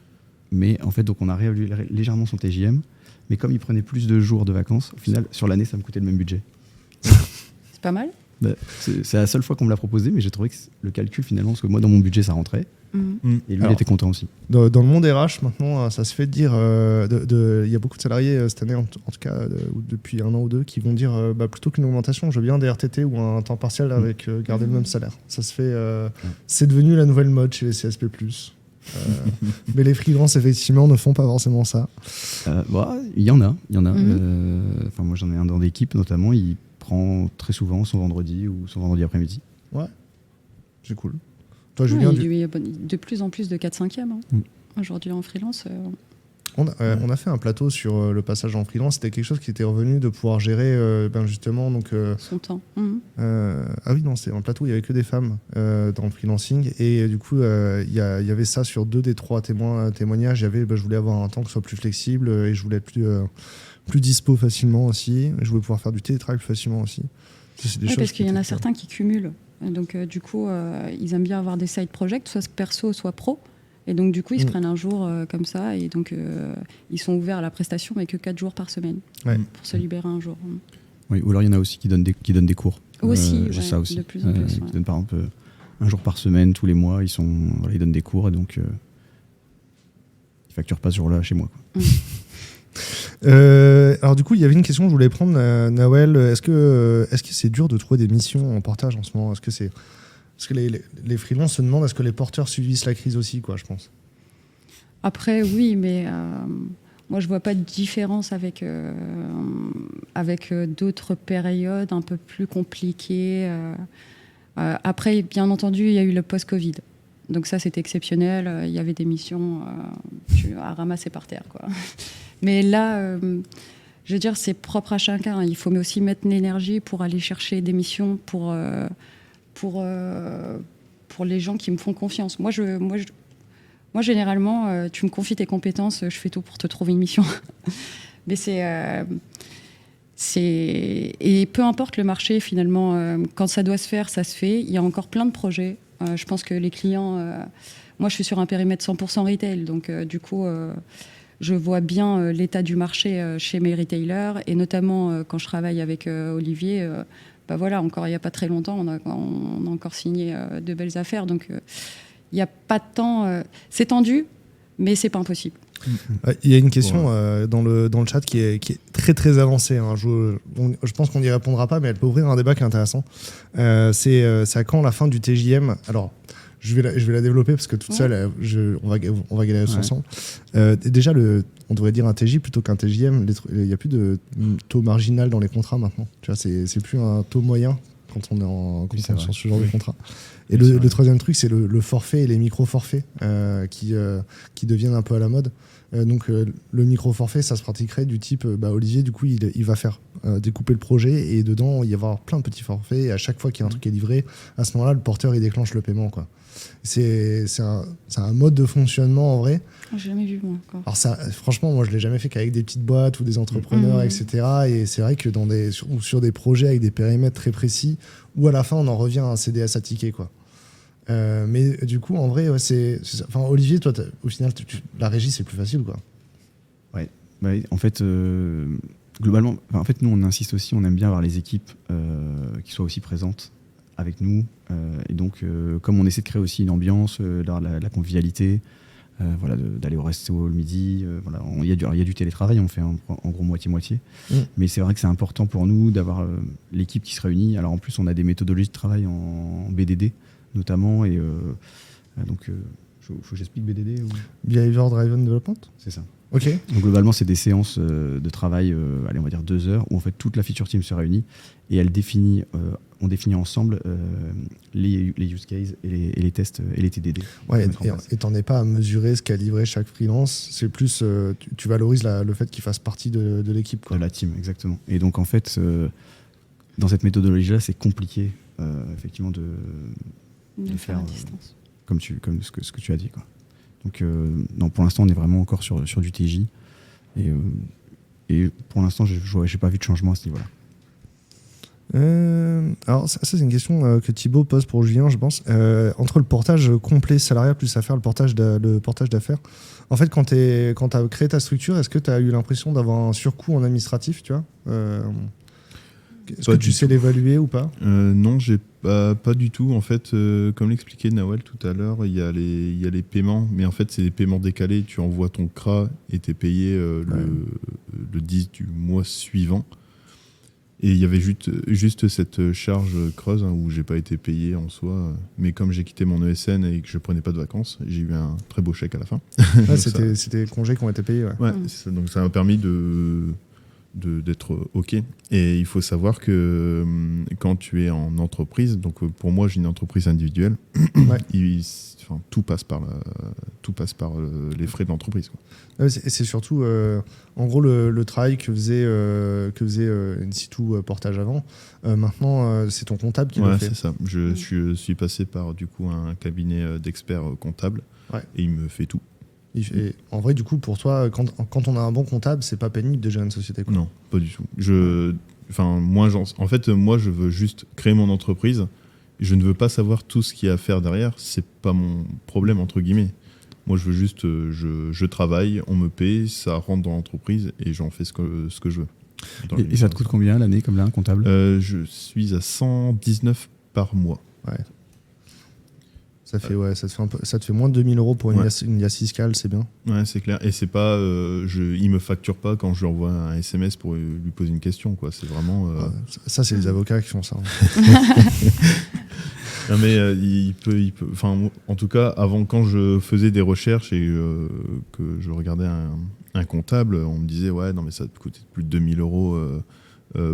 mais en fait, donc on a réévalué légèrement son TJM, mais comme il prenait plus de jours de vacances, au final, sur l'année, ça me coûtait le même budget. C'est pas mal. C'est la seule fois qu'on me l'a proposé, mais j'ai trouvé que le calcul, finalement, parce que moi, dans mon budget, ça rentrait. Et lui, il était content aussi. Dans le monde RH, maintenant, ça se fait dire... Il y a beaucoup de salariés cette année, en tout cas depuis 1 an ou 2, qui vont dire plutôt qu'une augmentation, je veux bien des RTT ou un temps partiel avec garder le même salaire. Ça se fait... C'est devenu la nouvelle mode chez les CSP+. Mais les freelances, effectivement, ne font pas forcément ça. Il y en a. Moi, j'en ai un dans l'équipe, notamment. Il prend très souvent son vendredi ou son vendredi après-midi. Ouais, c'est cool. Toi, Julien, il y a de plus en plus de 4/5e. Aujourd'hui, en freelance... On a fait un plateau sur le passage en freelance. C'était quelque chose qui était revenu de pouvoir gérer justement son temps. Ah oui, non, c'est un plateau où il n'y avait que des femmes dans le freelancing. Et du coup, il y avait ça sur 2 des 3 témoignages. Je voulais avoir un temps qui soit plus flexible et je voulais être plus dispo facilement aussi. Je voulais pouvoir faire du télétravail plus facilement aussi. Parce qu'il y en a certains qui cumulent. Donc, du coup, ils aiment bien avoir des side projects, soit perso, soit pro. Et donc, du coup, ils se prennent un jour comme ça. Et donc, ils sont ouverts à la prestation, mais que 4 jours par semaine pour se libérer un jour. Oui, ou alors, il y en a aussi qui donnent des cours. Aussi, j'ai ça aussi. De plus en plus. Qui donnent par exemple un jour par semaine, tous les mois. Ils donnent des cours et donc ils facturent pas ce jour-là chez moi. Quoi. Alors du coup, il y avait une question que je voulais prendre, Nawel. Est-ce que c'est dur de trouver des missions en portage en ce moment? Est-ce que les freelances se demandent est-ce que les porteurs subissent la crise aussi, quoi, je pense. Après, oui, mais moi, je vois pas de différence avec d'autres périodes un peu plus compliquées. Après, bien entendu, il y a eu le post-Covid. Donc ça, c'était exceptionnel. Il y avait des missions à ramasser par terre, quoi. Mais là, je veux dire, c'est propre à chacun. Il faut aussi mettre l'énergie pour aller chercher des missions pour les gens qui me font confiance. Moi, généralement, tu me confies tes compétences, je fais tout pour te trouver une mission. Mais et peu importe le marché, finalement, quand ça doit se faire, ça se fait. Il y a encore plein de projets. Je pense que les clients... moi, je suis sur un périmètre 100% retail, donc du coup, je vois bien l'état du marché chez mes retailers, et notamment quand je travaille avec Olivier, voilà, encore il n'y a pas très longtemps, on a encore signé de belles affaires, donc il n'y a pas de temps. C'est tendu, mais c'est pas impossible. Il y a une question dans le chat qui est très très avancée. Hein. Je pense qu'on n'y répondra pas, mais elle peut ouvrir un débat qui est intéressant. C'est à quand la fin du TJM? Alors, je vais la développer parce que toute seule, on va galérer ensemble. Déjà, on devrait dire un TJ plutôt qu'un TJM. Il n'y a plus de taux marginal dans les contrats maintenant. Tu vois, c'est plus un taux moyen quand on est sur ce genre de contrat. Et le troisième truc, c'est le forfait et les micro-forfaits qui deviennent un peu à la mode. Donc le micro-forfait, ça se pratiquerait du type, Olivier, du coup, il va faire découper le projet et dedans, il va y avoir plein de petits forfaits. Et à chaque fois qu'il y a un truc qui est livré, à ce moment-là, le porteur, il déclenche le paiement, quoi. C'est un mode de fonctionnement, en vrai. J'ai jamais vu, moi, encore. Alors ça, franchement, moi, je l'ai jamais fait qu'avec des petites boîtes ou des entrepreneurs, etc. Et c'est vrai que sur des projets avec des périmètres très précis, où à la fin, on en revient à un CDS à ticket, quoi. Mais du coup, en vrai, Olivier, toi, au final, la régie, c'est plus facile, quoi. Ouais. En fait, globalement, nous, on insiste aussi, on aime bien avoir les équipes qui soient aussi présentes avec nous. Et donc, comme on essaie de créer aussi une ambiance, la convivialité, d'aller au resto le midi, il y a du télétravail, on fait en gros moitié-moitié. Mais c'est vrai que c'est important pour nous d'avoir l'équipe qui se réunit. Alors en plus, on a des méthodologies de travail en BDD, notamment, et donc faut que j'explique BDD ou... Behavior Driven Development. C'est ça. Ok. Donc globalement, c'est des séances de travail, on va dire 2 heures, où en fait toute la feature team se réunit et on définit ensemble les use cases et les tests et les TDD. Ouais, et t'en es pas à mesurer ce qu'a livré chaque freelance, c'est plus tu valorises le fait qu'il fasse partie de l'équipe, quoi. De la team, exactement. Et donc en fait, dans cette méthodologie-là, c'est compliqué effectivement de faire à distance. Comme ce que tu as dit, quoi. Donc non, pour l'instant, on est vraiment encore sur du TJ. Et pour l'instant, j'ai pas vu de changement à ce niveau-là. Alors ça c'est une question que Thibaut pose pour Julien, je pense. Entre le portage complet salarial plus affaire, le portage d'affaires, en fait, quand tu as créé ta structure, est-ce que tu as eu l'impression d'avoir un surcoût en administratif, tu vois? Est-ce que tu sais l'évaluer ou pas? Non, j'ai pas du tout. En fait, comme l'expliquait Nawal tout à l'heure, il y a les paiements, mais en fait, c'est des paiements décalés. Tu envoies ton CRA et tu es payé le 10 du mois suivant. Et il y avait juste cette charge creuse où j'ai pas été payé en soi. Mais comme j'ai quitté mon ESN et que je prenais pas de vacances, j'ai eu un très beau chèque à la fin. Ouais, c'était congés qui ont été payés. Ouais. C'est ça. Donc ça m'a permis d'être OK. Et il faut savoir que quand tu es en entreprise, donc pour moi j'ai une entreprise individuelle, tout passe par les frais de l'entreprise, quoi. C'est surtout en gros le travail que faisait In-situ Portage avant. Maintenant c'est ton comptable qui le fait. C'est ça. Je suis passé par du coup un cabinet d'experts comptables et il me fait tout. Et en vrai, du coup, pour toi, quand on a un bon comptable, c'est pas pénible de gérer une société, quoi. Non, pas du tout. Moi, je veux juste créer mon entreprise. Je ne veux pas savoir tout ce qu'il y a à faire derrière. C'est pas mon problème, entre guillemets. Moi, je veux juste, je travaille, on me paye, ça rentre dans l'entreprise et j'en fais ce que je veux. Et ça te coûte combien l'année, comme là, un comptable? Je suis à 119 par mois. Ouais. Ça te fait moins de 2000 € pour une IAS fiscale, c'est bien. Ouais, c'est clair. Et c'est pas, il me facture pas quand je lui envoie un SMS pour lui poser une question, quoi. C'est vraiment. Ça, c'est les avocats qui font ça. Non, mais il peut. Enfin, en tout cas, avant, quand je faisais des recherches et que je regardais un comptable, on me disait non, mais ça te coûte plus de 2000 €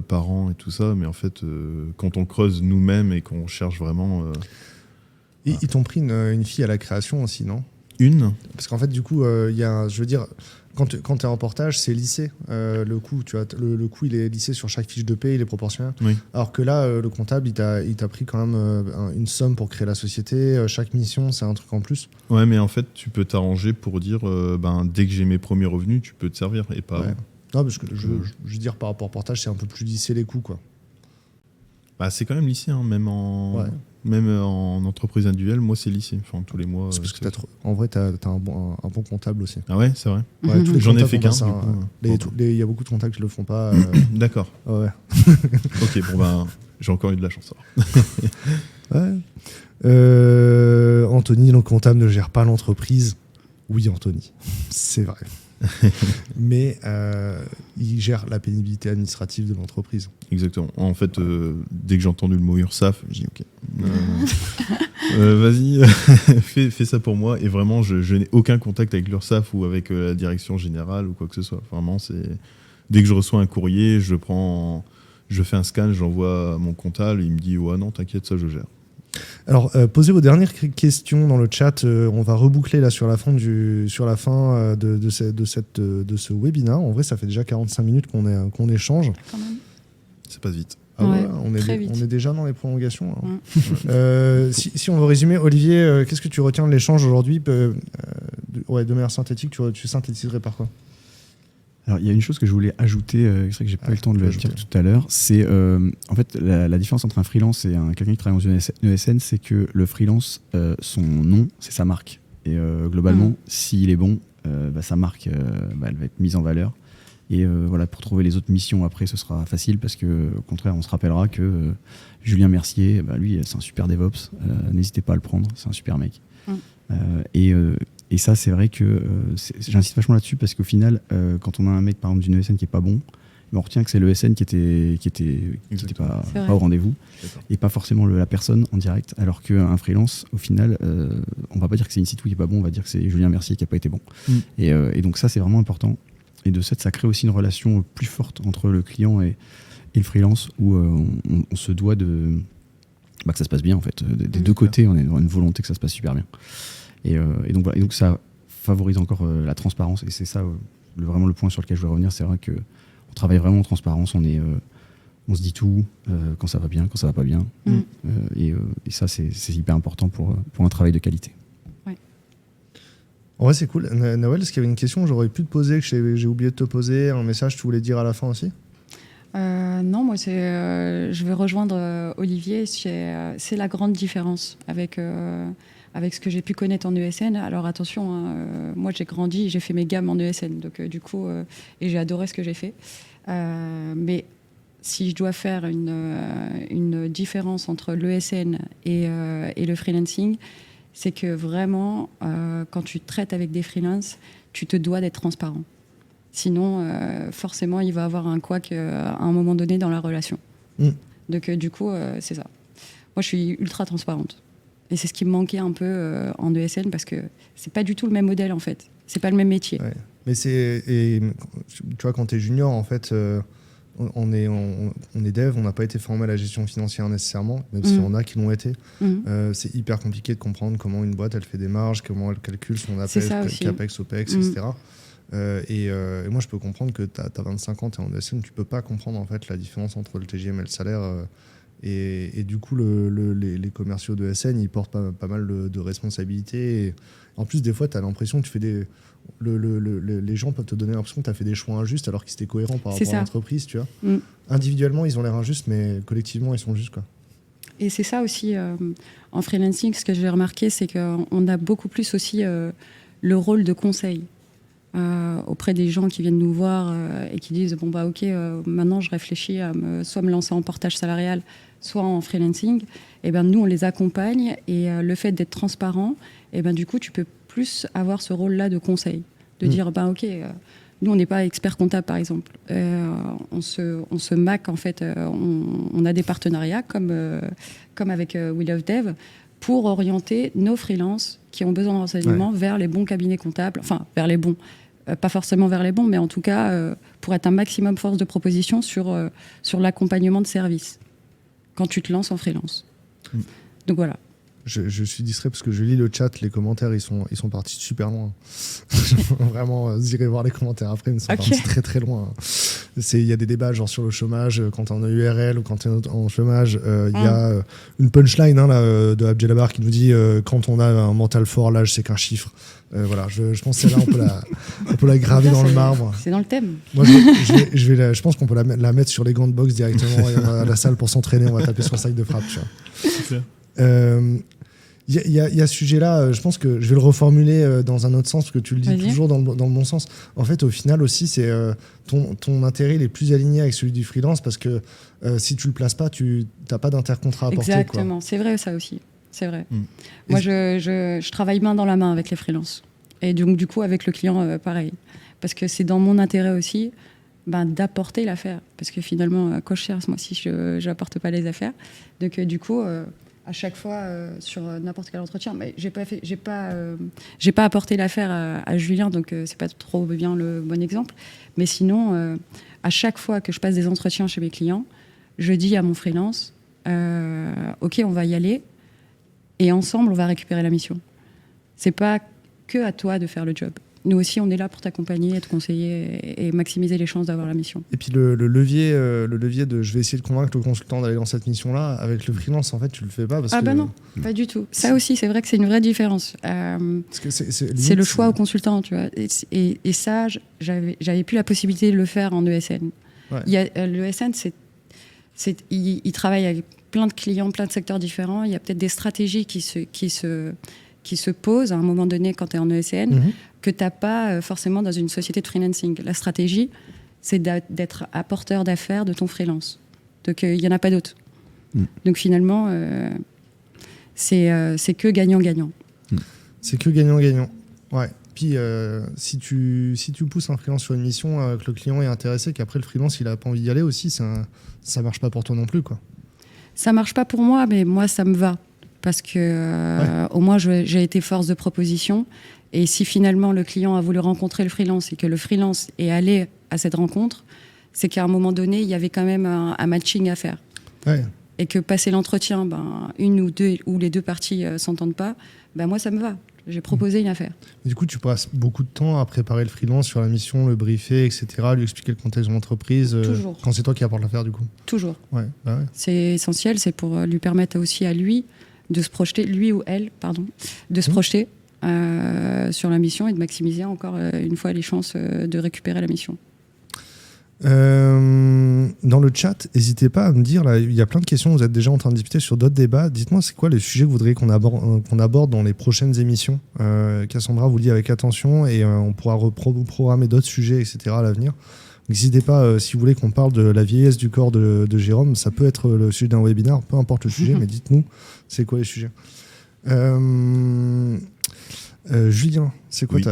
par an et tout ça. Mais en fait, quand on creuse nous-mêmes et qu'on cherche vraiment. Ils t'ont pris une fille à la création aussi, non? Une. Parce qu'en fait, du coup, il y a, je veux dire, Quand tu es en portage, c'est lissé. Le coût, tu vois, le coût, il est lissé sur chaque fiche de paie, il est proportionnel. Oui. Alors que là, le comptable, il t'a pris quand même une somme pour créer la société. Chaque mission, c'est un truc en plus. Ouais, mais en fait, tu peux t'arranger pour dire, dès que j'ai mes premiers revenus, tu peux te servir et pas. Ouais. Non, parce que je veux dire, par rapport au portage, c'est un peu plus lissé les coûts, quoi. Bah, c'est quand même lissé, hein, même en entreprise individuelle. Moi, c'est lissé. Enfin, tous les mois. C'est parce que en vrai, t'as un bon comptable aussi. Ah ouais, c'est vrai. Ouais, tous les J'en ai comptables fait font pas qu'un. ça, du coup, il y a beaucoup de comptables qui le font pas. D'accord. Ouais. Ok, j'ai encore eu de la chance. Alors. Ouais. Anthony, le comptable ne gère pas l'entreprise. Oui, Anthony, c'est vrai. Mais il gère la pénibilité administrative de l'entreprise. Exactement. En fait, dès que j'ai entendu le mot URSAF, j'ai dit ok. Vas-y, fais ça pour moi. Et vraiment, je n'ai aucun contact avec l'URSAF ou avec la direction générale ou quoi que ce soit. Vraiment, dès que je reçois un courrier, je fais un scan, j'envoie à mon comptable, il me dit ouais non, t'inquiète, ça je gère. Alors, posez vos dernières questions dans le chat. On va reboucler là sur la fin de ce webinaire. En vrai, ça fait déjà 45 minutes qu'on échange. Quand même. Ça passe vite. Ah ouais, très vite. On est déjà dans les prolongations. Si on veut résumer, Olivier, qu'est-ce que tu retiens de l'échange aujourd'hui de manière synthétique, tu synthétiserais par quoi? Alors, il y a une chose que je voulais ajouter, c'est vrai que j'ai pas eu le temps de le dire tout à l'heure, c'est en fait la différence entre un freelance et quelqu'un qui travaille dans une ESN, c'est que le freelance, son nom, c'est sa marque. Et globalement, s'il est bon, sa marque, elle va être mise en valeur. Et voilà, pour trouver les autres missions après, ce sera facile parce que, au contraire, on se rappellera que Julien Mercier, lui, c'est un super DevOps. N'hésitez pas à le prendre, c'est un super mec. Et ça, c'est vrai que j'insiste vachement là-dessus parce qu'au final, quand on a un mec, par exemple, d'une ESN qui est pas bon, on retient que c'est l'ESN qui était pas au rendez-vous et pas forcément la personne en direct. Alors qu'un freelance, au final, on va pas dire que c'est InSitu qui est pas bon, on va dire que c'est Julien Mercier qui a pas été bon. Et donc ça, c'est vraiment important. Et de ça crée aussi une relation plus forte entre le client et le freelance où on se doit que ça se passe bien en fait. Des deux côtés, on a une volonté que ça se passe super bien. Et donc ça favorise encore la transparence. Et c'est ça vraiment le point sur lequel je veux revenir. C'est vrai qu'on travaille vraiment en transparence. On se dit tout quand ça va bien, quand ça va pas bien. Et ça, c'est hyper important pour un travail de qualité. En vrai, c'est cool. Nawel, est-ce qu'il y avait une question que j'aurais pu te poser, que j'ai oublié de te poser, un message que tu voulais dire à la fin aussi? Non, moi, je vais rejoindre Olivier. C'est la grande différence avec ce que j'ai pu connaître en ESN. Alors attention, moi, j'ai grandi, j'ai fait mes gammes en ESN. Donc, du coup, et j'ai adoré ce que j'ai fait. Mais si je dois faire une différence entre l'ESN et le freelancing, c'est que vraiment, quand tu traites avec des freelances, tu te dois d'être transparent. Sinon, forcément, il va y avoir un couac à un moment donné dans la relation. Donc, du coup, c'est ça. Moi, je suis ultra transparente. Et c'est ce qui me manquait un peu en ESN parce que c'est pas du tout le même modèle, en fait. C'est pas le même métier. Ouais. Mais tu vois, quand tu es junior, en fait, on est dev, on n'a pas été formé à la gestion financière nécessairement, même si on a qui l'ont été. C'est hyper compliqué de comprendre comment une boîte elle fait des marges, comment elle calcule son CAPEX, OPEX, etc. Et moi je peux comprendre que tu as 25 ans, tu es en ESN, tu peux pas comprendre en fait la différence entre le TGM et le salaire. Et du coup, les commerciaux de ESN, ils portent pas mal de responsabilités. Et en plus, des fois, tu as l'impression que tu fais les gens peuvent te donner l'impression que tu as fait des choix injustes alors qu'ils étaient cohérents par rapport à l'entreprise, tu vois. Individuellement, ils ont l'air injustes, mais collectivement, ils sont justes, quoi. Et c'est ça aussi, en freelancing, ce que j'ai remarqué, c'est qu'on a beaucoup plus aussi le rôle de conseil auprès des gens qui viennent nous voir et qui disent bon bah ok, maintenant je réfléchis à soit me lancer en portage salarial, soit en freelancing. Et ben nous on les accompagne et le fait d'être transparent, et ben du coup tu peux plus avoir ce rôle-là de conseil, de dire ben ok. Nous, on n'est pas expert comptable, par exemple. On se mac, en fait. On a des partenariats, comme avec We Love Dev, pour orienter nos freelances qui ont besoin de renseignements vers les bons cabinets comptables. Enfin, vers les bons. Pas forcément vers les bons, mais en tout cas, pour être un maximum force de proposition sur l'accompagnement de service quand tu te lances en freelance. Donc voilà. Je suis distrait parce que je lis le chat, les commentaires, ils sont partis super loin. Vraiment, vous irez voir les commentaires après, ils sont partis très très loin. Il y a des débats genre sur le chômage, quand t'es en URL ou quand t'es en chômage. Il y a une punchline de Abdelabar qui nous dit quand on a un mental fort, l'âge c'est qu'un chiffre. Voilà, je pense que celle-là, on peut la graver dans le marbre. C'est dans le thème. Moi, je pense qu'on peut la mettre sur les gants de boxe directement et on va à la salle pour s'entraîner, on va taper sur le sac de frappe. Il y a ce sujet-là, je pense que je vais le reformuler dans un autre sens, parce que tu le dis toujours dans le bon sens. En fait, au final aussi, c'est ton intérêt il est plus aligné avec celui du freelance, parce que si tu le places pas, tu n'as pas d'intercontrat à apporter. Exactement, c'est vrai ça aussi. C'est vrai. Moi, je travaille main dans la main avec les freelances. Et donc, du coup, avec le client, pareil. Parce que c'est dans mon intérêt aussi d'apporter l'affaire. Parce que finalement, quand je cherche, moi aussi, je n'apporte pas les affaires. Donc, du coup, à chaque fois, sur n'importe quel entretien, mais j'ai pas apporté l'affaire à Julien, donc c'est pas trop bien le bon exemple. Mais sinon, à chaque fois que je passe des entretiens chez mes clients, je dis à mon freelance, OK, on va y aller. Et ensemble, on va récupérer la mission. C'est pas que à toi de faire le job. Nous aussi, on est là pour t'accompagner, te conseiller et maximiser les chances d'avoir la mission. Et puis le levier de je vais essayer de convaincre le consultant d'aller dans cette mission-là, avec le freelance, en fait, tu le fais pas. Non, pas du tout. Ça aussi, c'est vrai que c'est une vraie différence. Parce que c'est le choix au consultant, tu vois. Et ça, j'avais plus la possibilité de le faire en ESN. Ouais. L'ESN, il travaille avec plein de clients, plein de secteurs différents. Il y a peut-être des stratégies qui se posent à un moment donné quand tu es en ESN que tu n'as pas forcément dans une société de freelancing. La stratégie, c'est d'être apporteur d'affaires de ton freelance. Donc, il n'y en a pas d'autre. Donc, finalement, c'est que gagnant-gagnant. C'est que gagnant-gagnant. Ouais. Puis, si tu pousses un freelance sur une mission, que le client est intéressé, qu'après le freelance, il n'a pas envie d'y aller aussi, ça ne marche pas pour toi non plus, quoi. Ça marche pas pour moi, mais moi, ça me va. Parce que au moins, j'ai été force de proposition. Et si finalement, le client a voulu rencontrer le freelance et que le freelance est allé à cette rencontre, c'est qu'à un moment donné, il y avait quand même un matching à faire. Ouais. Et que passer l'entretien, une ou les deux parties s'entendent pas, moi, ça me va. J'ai proposé une affaire. Et du coup, tu passes beaucoup de temps à préparer le freelance sur la mission, le briefer, etc., lui expliquer le contexte de l'entreprise. Toujours. Quand c'est toi qui apportes l'affaire, du coup. Toujours. Ouais. C'est essentiel, c'est pour lui permettre aussi à lui de se projeter, lui ou elle, de se projeter sur la mission et de maximiser encore une fois les chances de récupérer la mission. Dans le chat, n'hésitez pas à me dire, là, il y a plein de questions, vous êtes déjà en train de discuter sur d'autres débats. Dites-moi, c'est quoi les sujets que vous voudriez qu'on aborde dans les prochaines émissions. Cassandra vous lit avec attention et on pourra reprogrammer d'autres sujets, etc. à l'avenir. N'hésitez pas, si vous voulez qu'on parle de la vieillesse du corps de Jérôme, ça peut être le sujet d'un webinaire, peu importe le sujet, mais dites-nous, c'est quoi les sujets. Julien, c'est quoi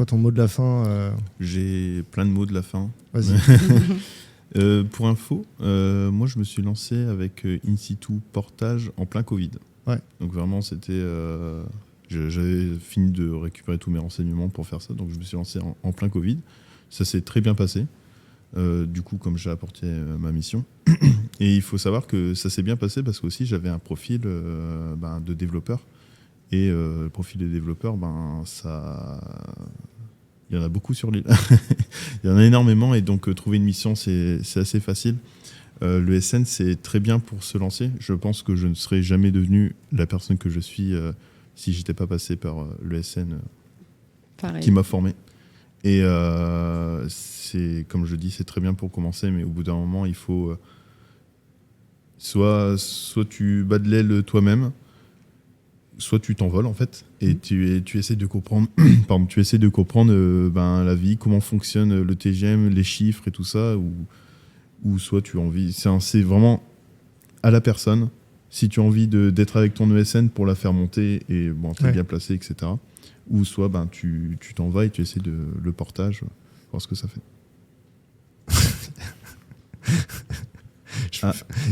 ton mot de la fin J'ai plein de mots de la fin. Vas-y. Pour info, moi je me suis lancé avec In-situ portage en plein Covid. Ouais. Donc vraiment c'était... j'avais fini de récupérer tous mes renseignements pour faire ça, donc je me suis lancé en plein Covid. Ça s'est très bien passé. Du coup, comme j'ai apporté ma mission. Et il faut savoir que ça s'est bien passé parce qu'aussi j'avais un profil de développeur. Et le profil de développeur, il y en a beaucoup sur l'île. Il y en a énormément et donc trouver une mission, c'est assez facile. Le SN, c'est très bien pour se lancer. Je pense que je ne serais jamais devenu la personne que je suis si je n'étais pas passé par le SN qui m'a formé. Et c'est, comme je dis, c'est très bien pour commencer, mais au bout d'un moment, il faut soit tu bats de l'aile toi-même, soit tu t'envoles en fait, et tu essaies de comprendre, la vie, comment fonctionne le TGM, les chiffres et tout ça, ou soit tu as envie, c'est vraiment à la personne. Si tu as envie d'être avec ton ESN pour la faire monter et t'es bien placé, etc. Ou soit tu t'en vas et tu essaies le portage, voir ce que ça fait.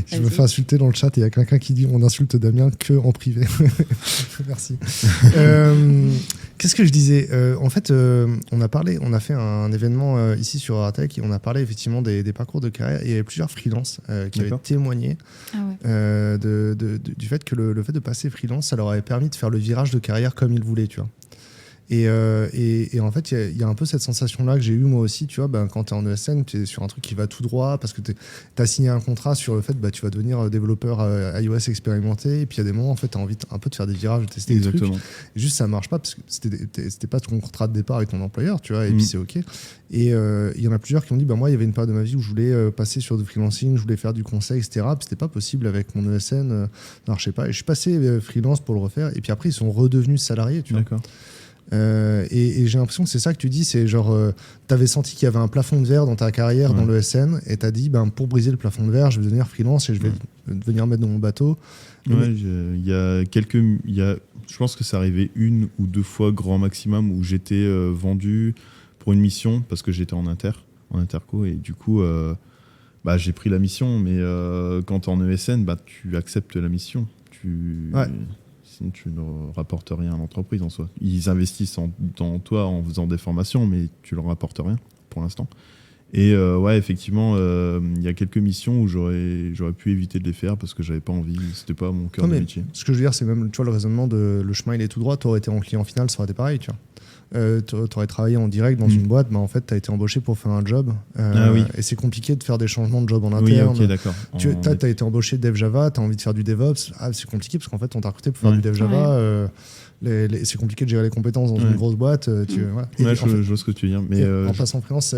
Je me fais insulter dans le chat et il y a quelqu'un qui dit on insulte Damien que en privé. Merci. Qu'est-ce que je disais En fait, on a fait un événement ici sur Aratech et on a parlé effectivement des parcours de carrière. Et il y avait plusieurs freelances qui avaient témoigné du fait que le fait de passer freelance, ça leur avait permis de faire le virage de carrière comme ils voulaient, tu vois. Et en fait, il y a un peu cette sensation-là que j'ai eue moi aussi, tu vois, quand tu es en ESN, tu es sur un truc qui va tout droit parce que tu as signé un contrat sur le fait que tu vas devenir développeur iOS expérimenté et puis il y a des moments, en fait, tu as envie un peu de faire des virages, de tester des trucs. Et juste, ça marche pas parce que c'était pas ton contrat de départ avec ton employeur, tu vois, et puis c'est OK. Et il y en a plusieurs qui ont dit, moi, il y avait une période de ma vie où je voulais passer sur du freelancing, je voulais faire du conseil, etc. Puis c'était pas possible avec mon ESN, ça marchait pas. Et je suis passé freelance pour le refaire et puis après, ils sont redevenus salariés, tu vois. D'accord. Et j'ai l'impression que c'est ça que tu dis, c'est genre t'avais senti qu'il y avait un plafond de verre dans ta carrière dans le SN et t'as dit pour briser le plafond de verre je vais devenir freelance et je vais venir mettre dans mon bateau. Je pense que ça arrivait 1 ou 2 fois grand maximum où j'étais vendu pour une mission parce que j'étais en interco et du coup j'ai pris la mission, mais quand t'es en ESN tu acceptes la mission, sinon tu ne rapportes rien à l'entreprise en soi. Ils investissent dans toi en faisant des formations, mais tu leur rapportes rien pour l'instant. Et effectivement, il y a quelques missions où j'aurais pu éviter de les faire parce que j'avais pas envie, c'était pas mon cœur de métier. Ce que je veux dire, c'est même, tu vois, le raisonnement de le chemin il est tout droit, tu aurais été en client final, ça aurait été pareil, tu vois. Tu aurais travaillé en direct dans une boîte, en fait, tu as été embauché pour faire un job. Et c'est compliqué de faire des changements de job en interne. Oui, ok, d'accord. Tu as été embauché dev Java, tu as envie de faire du DevOps. C'est compliqué parce qu'en fait, on t'a recruté pour faire du dev Java. C'est compliqué de gérer les compétences dans une grosse boîte. Je vois ce que tu veux dire. Mais en passant freelance,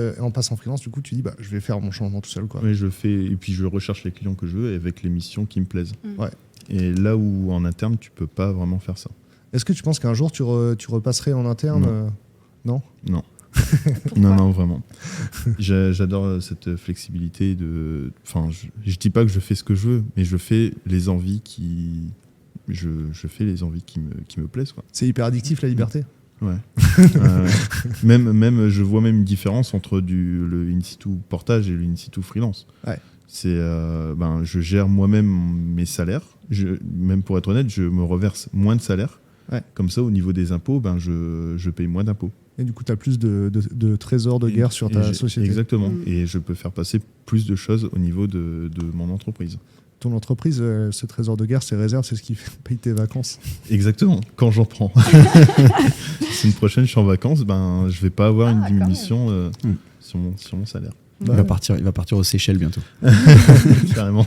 du coup, tu dis je vais faire mon changement tout seul. Quoi. Oui, et puis je recherche les clients que je veux avec les missions qui me plaisent. Et là où en interne, tu peux pas vraiment faire ça. Est-ce que tu penses qu'un jour tu repasserais en interne? Non. Non. non, vraiment. J'adore cette flexibilité de. Enfin, je dis pas que je fais ce que je veux, mais je fais les envies qui. Je fais les envies qui me plaisent, quoi. C'est hyper addictif la liberté. Ouais. Même, je vois même une différence entre le in-situ portage et le in-situ freelance. Ouais. C'est, je gère moi-même mes salaires. Même pour être honnête, je me reverse moins de salaire. Ouais. Comme ça, au niveau des impôts, je paye moins d'impôts. Et du coup, tu as plus de trésors de guerre sur ta société. Exactement. Et je peux faire passer plus de choses au niveau de mon entreprise. Ton entreprise, ce trésor de guerre, ces réserves, c'est ce qui paye tes vacances. Exactement, quand j'en prends. Si une prochaine, je suis en vacances, je vais pas avoir une diminution sur mon salaire. Il va partir aux Seychelles bientôt. Carrément.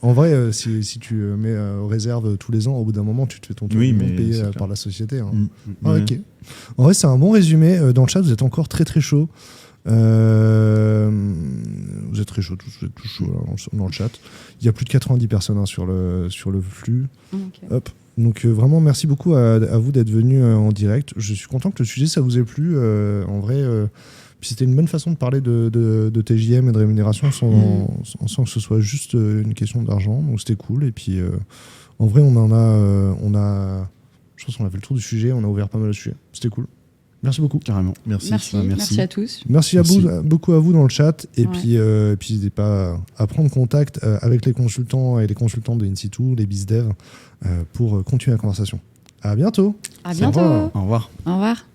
En vrai, si tu mets aux réserves tous les ans, au bout d'un moment, tu te fais ton tour payé par la société. Hein. Ok. En vrai, c'est un bon résumé. Dans le chat, vous êtes encore très très chaud. Vous êtes très chaud, vous êtes tous chauds dans le chat. Il y a plus de 90 personnes sur le flux. Okay. Hop. Donc vraiment, merci beaucoup à vous d'être venus en direct. Je suis content que le sujet, ça vous ait plu. En vrai... Puis c'était une bonne façon de parler de TJM et de rémunération sans que ce soit juste une question d'argent. Donc c'était cool. Et puis en vrai, je pense qu'on a fait le tour du sujet. On a ouvert pas mal de sujets. C'était cool. Merci beaucoup. Carrément. Merci à tous. Merci beaucoup à vous dans le chat. Et puis n'hésitez pas à prendre contact avec les consultants et les consultantes de In-situ, les BizDev, pour continuer la conversation. À bientôt. À bientôt. Au revoir. Au revoir.